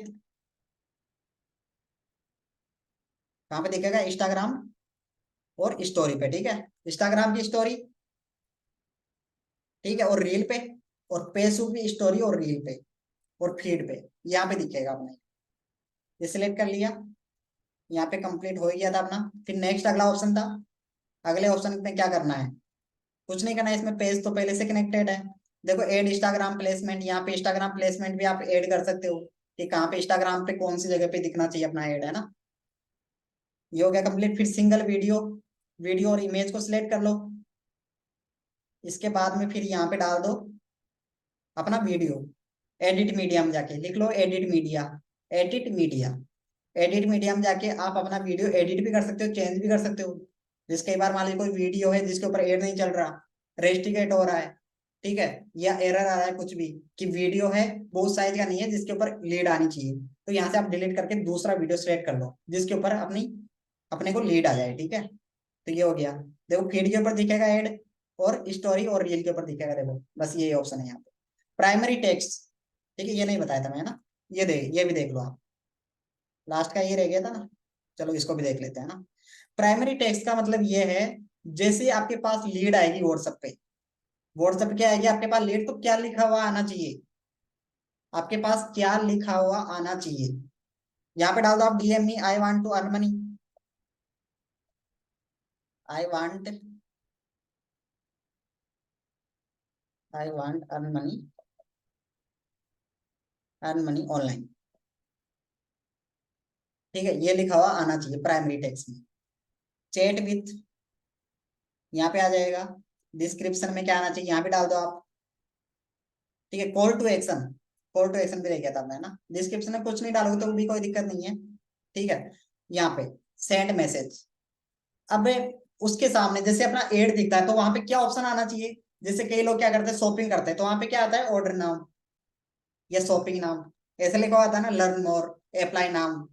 कहाँ पे दिखेगा, इंस्टाग्राम और स्टोरी पे, ठीक है। इंस्टाग्राम की स्टोरी, ठीक है, और रील पे, और फेसबुक की स्टोरी और रील पे और फीड पे, यहाँ पे दिखेगा अपने। ये सिलेक्ट कर लिया, यहाँ पे कंप्लीट हो ही गया था अपना। फिर नेक्स्ट अगला ऑप्शन था, अगले ऑप्शन में क्या करना है, कुछ नहीं करना है, इसमें पेज तो पहले से कनेक्टेड है। देखो एड इंस्टाग्राम प्लेसमेंट, यहाँ पे इंस्टाग्राम प्लेसमेंट भी आप ऐड कर सकते हो कि कहाँ पे इंस्टाग्राम पे कौन सी जगह पे दिखना चाहिए अपना ऐड, है ना। ये हो गया कंप्लीट। फिर सिंगल वीडियो, वीडियो और इमेज को सिलेक्ट कर लो। इसके बाद में फिर यहाँ पे डाल दो अपना वीडियो, एडिट मीडिया में जाके लिख लो edit media, edit media, edit media में जाके आप अपना वीडियो एडिट भी कर सकते हो, चेंज भी कर सकते हो। जिस कई बार मान लीजिए कोई वीडियो है जिसके ऊपर एड नहीं चल रहा, रेस्ट्रिकेट हो रहा है, ठीक है, या एरर आ रहा है कुछ भी, कि वीडियो है वो उस साइज का नहीं है जिसके ऊपर लीड आनी चाहिए, तो यहाँ से आप डिलीट करके दूसरा वीडियो सिलेक्ट कर लो जिसके ऊपर अपनी अपने को लीड आ जाए, ठीक है। तो ये हो गया, देखो फीड के ऊपर दिखेगा एड, और स्टोरी और रील के ऊपर दिखेगा, देखो बस ये ऑप्शन है यहाँ पे। प्राइमरी टेक्स्ट, ठीक है, ये नहीं बताया था मैं ना, ये भी देख लो आप, लास्ट का ये रह गया था ना, चलो इसको भी देख लेते हैं ना। प्राइमरी टेक्स्ट का मतलब ये है, जैसे आपके पास लीड आएगी व्हाट्सएप पे, व्हाट्सएप पे क्या आएगी आपके पास लीड, तो क्या लिखा हुआ आना चाहिए, आपके पास क्या लिखा हुआ आना चाहिए। यहाँ पे डाल दो आप DM me, I want to earn money, I want, I want earn money online, ठीक है, ये लिखा हुआ आना चाहिए प्राइमरी टेक्स्ट में। चैट विथ, यहाँ पे आ जाएगा। डिस्क्रिप्शन में क्या आना चाहिए, यहाँ पे डाल दो आप, ठीक है। Call to action, call to action भी रह गया था अपना, है ना। डिस्क्रिप्शन में कुछ नहीं डालोगे तो भी कोई दिक्कत नहीं है, ठीक है। यहाँ पे सेंड मैसेज, अब उसके सामने जैसे अपना एड दिखता है तो वहां पे क्या ऑप्शन आना चाहिए, जैसे कई लोग क्या करते हैं शॉपिंग करते हैं, तो वहां पे क्या आता है, ऑर्डर नाम या शॉपिंग नाम, ऐसे लिखा हुआ आता है ना, लर्न मोर, अप्लाई नाम,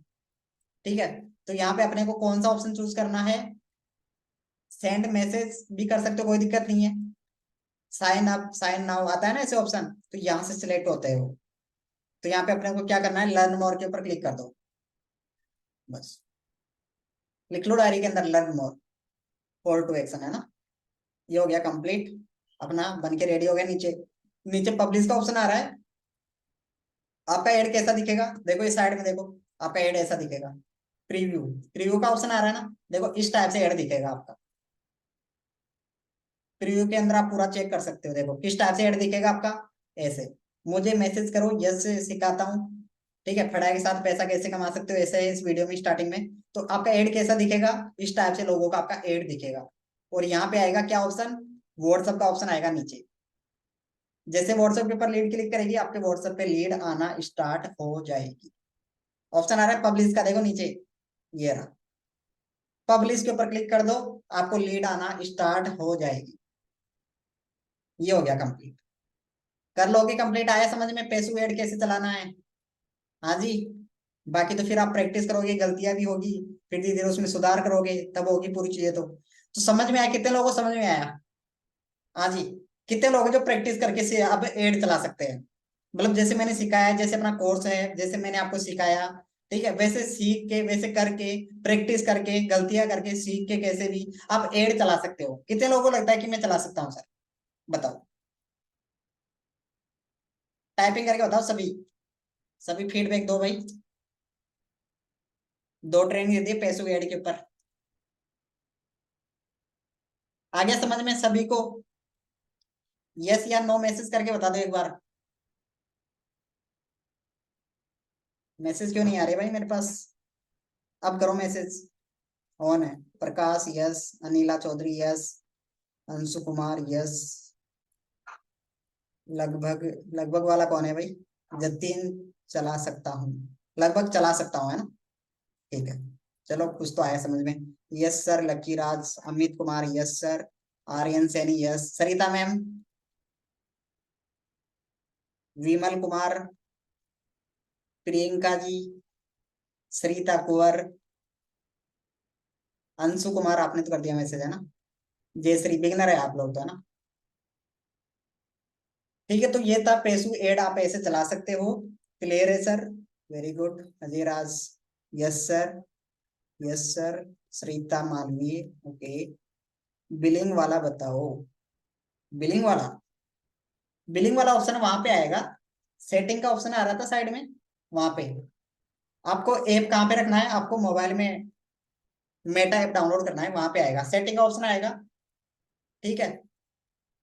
ठीक है। तो यहाँ पे अपने को कौन सा ऑप्शन चूज करना है, सेंड मैसेज भी कर सकते हो, कोई दिक्कत नहीं है। साइन अप, साइन नाउ आता है ना ऐसे ऑप्शन, तो यहाँ से सिलेक्ट होते हैं वो। तो यहाँ पे अपने को क्या करना है, लर्न मोर के ऊपर क्लिक कर दो, बस लिख लो डायरी के अंदर learn more, call to action, है ना। ये हो गया कंप्लीट, अपना बन के रेडी हो गया। नीचे, नीचे पब्लिश का ऑप्शन आ रहा है, आपका एड कैसा दिखेगा, देखो इस साइड में देखो, आपका एड ऐसा दिखेगा। प्रीव्यू, प्रीव्यू का ऑप्शन आ रहा है ना, देखो इस टाइप से एड दिखेगा आपका। प्रीव्यू के अंदर आप पूरा चेक कर सकते हो, देखो किस टाइप से एड दिखेगा आपका, ऐसे। मुझे मैसेज करो, यस सिखाता हूँ, ठीक है, फटाके के साथ पैसा कैसे कमा सकते हो, ऐसे है इस वीडियो में स्टार्टिंग में। तो आपका एड कैसा दिखेगा, इस टाइप से लोगों का आपका एड दिखेगा। और यहाँ पे आएगा क्या ऑप्शन, व्हाट्सएप का ऑप्शन आएगा नीचे। जैसे व्हाट्सएप के ऊपर लीड क्लिक करेगी, आपके व्हाट्सएप पे लीड आना स्टार्ट हो जाएगी। ऑप्शन आ रहा है पब्लिश का, देखो नीचे, ये रहा। पब्लिश के ऊपर क्लिक कर दो, आपको लीड आना स्टार्ट हो जाएगी। ये हो गया कंप्लीट। कर लोगे कंप्लीट, आया समझ में पेसू ऐड कैसे चलाना है? हाँ जी। बाकी तो फिर आप प्रैक्टिस करोगे, गलतियां भी होगी, फिर धीरे धीरे उसमें सुधार करोगे, तब होगी पूरी चीजें। तो समझ में आया? कितने लोगों को समझ में आया? हाँ जी। कितने लोग हैं जो प्रैक्टिस करके से अब एड चला सकते हैं? मतलब जैसे मैंने सिखाया है, जैसे अपना कोर्स है, जैसे मैंने आपको सिखाया, ठीक है, वैसे सीख के, वैसे करके, प्रैक्टिस करके, गलतियां करके, सीख के कैसे भी आप एड चला सकते हो। कितने लोगों को लगता है कि मैं चला सकता हूँ सर? बताओ, टाइपिंग करके बताओ सभी। सभी फीडबैक दो भाई। दो ट्रेनिंग दे दी पैसों के ऐड के ऊपर। आ गया समझ में सभी को? यस या नो मैसेज करके बता दो एक बार। मैसेज क्यों नहीं आ रहे भाई मेरे पास? अब करो मैसेज। ऑन है। Prakash yes, Anila Chaudhary yes, Anshu Kumar yes. लगभग, लगभग वाला कौन है भाई? जतीन चला सकता हूँ, लगभग चला सकता हूँ, है ना? ठीक है, चलो कुछ तो आया समझ में। Yes sir, Lucky Raj, Amit Kumar yes sir, Aryan Saini yes, Sarita ma'am, Vimal Kumar, Priyanka ji, Sarita Kunwar, Anshu Kumar आपने तो कर दिया मैसेज, है ना? जयश्री, बिगनर है आप लोग तो, है ना? ठीक है, तो ये था पेसू एड, आप ऐसे चला सकते हो। क्लियर है sir? Very good. Ajay Raj yes sir, yes sir. Sarita Malviya okay. Billing वाला बताओ। बिलिंग वाला, बिलिंग वाला ऑप्शन वहां पे आएगा, सेटिंग का ऑप्शन आ रहा था साइड में, वहां पे। आपको ऐप कहाँ पे रखना है, आपको मोबाइल में मेटा ऐप डाउनलोड करना है, वहां पे आएगा सेटिंग का ऑप्शन आएगा। ठीक है,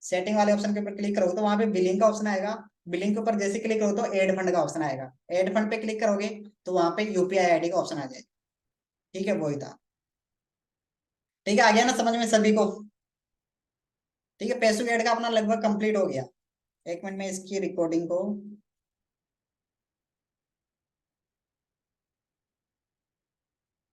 सेटिंग वाले ऑप्शन के ऊपर क्लिक करोगे तो वहां पे बिलिंग का ऑप्शन आएगा। बिलिंग के ऊपर जैसे क्लिक करोगे तो एड फंड का ऑप्शन आएगा। एड फंड पे क्लिक करोगे तो वहां पे यूपीआई आईडी का ऑप्शन आ जाएगा। ठीक है, वही था। ठीक है, आ गया ना समझ में सभी को? ठीक है, पैसों एड का अपना लगभग कंप्लीट हो गया। एक मिनट में इसकी रिकॉर्डिंग को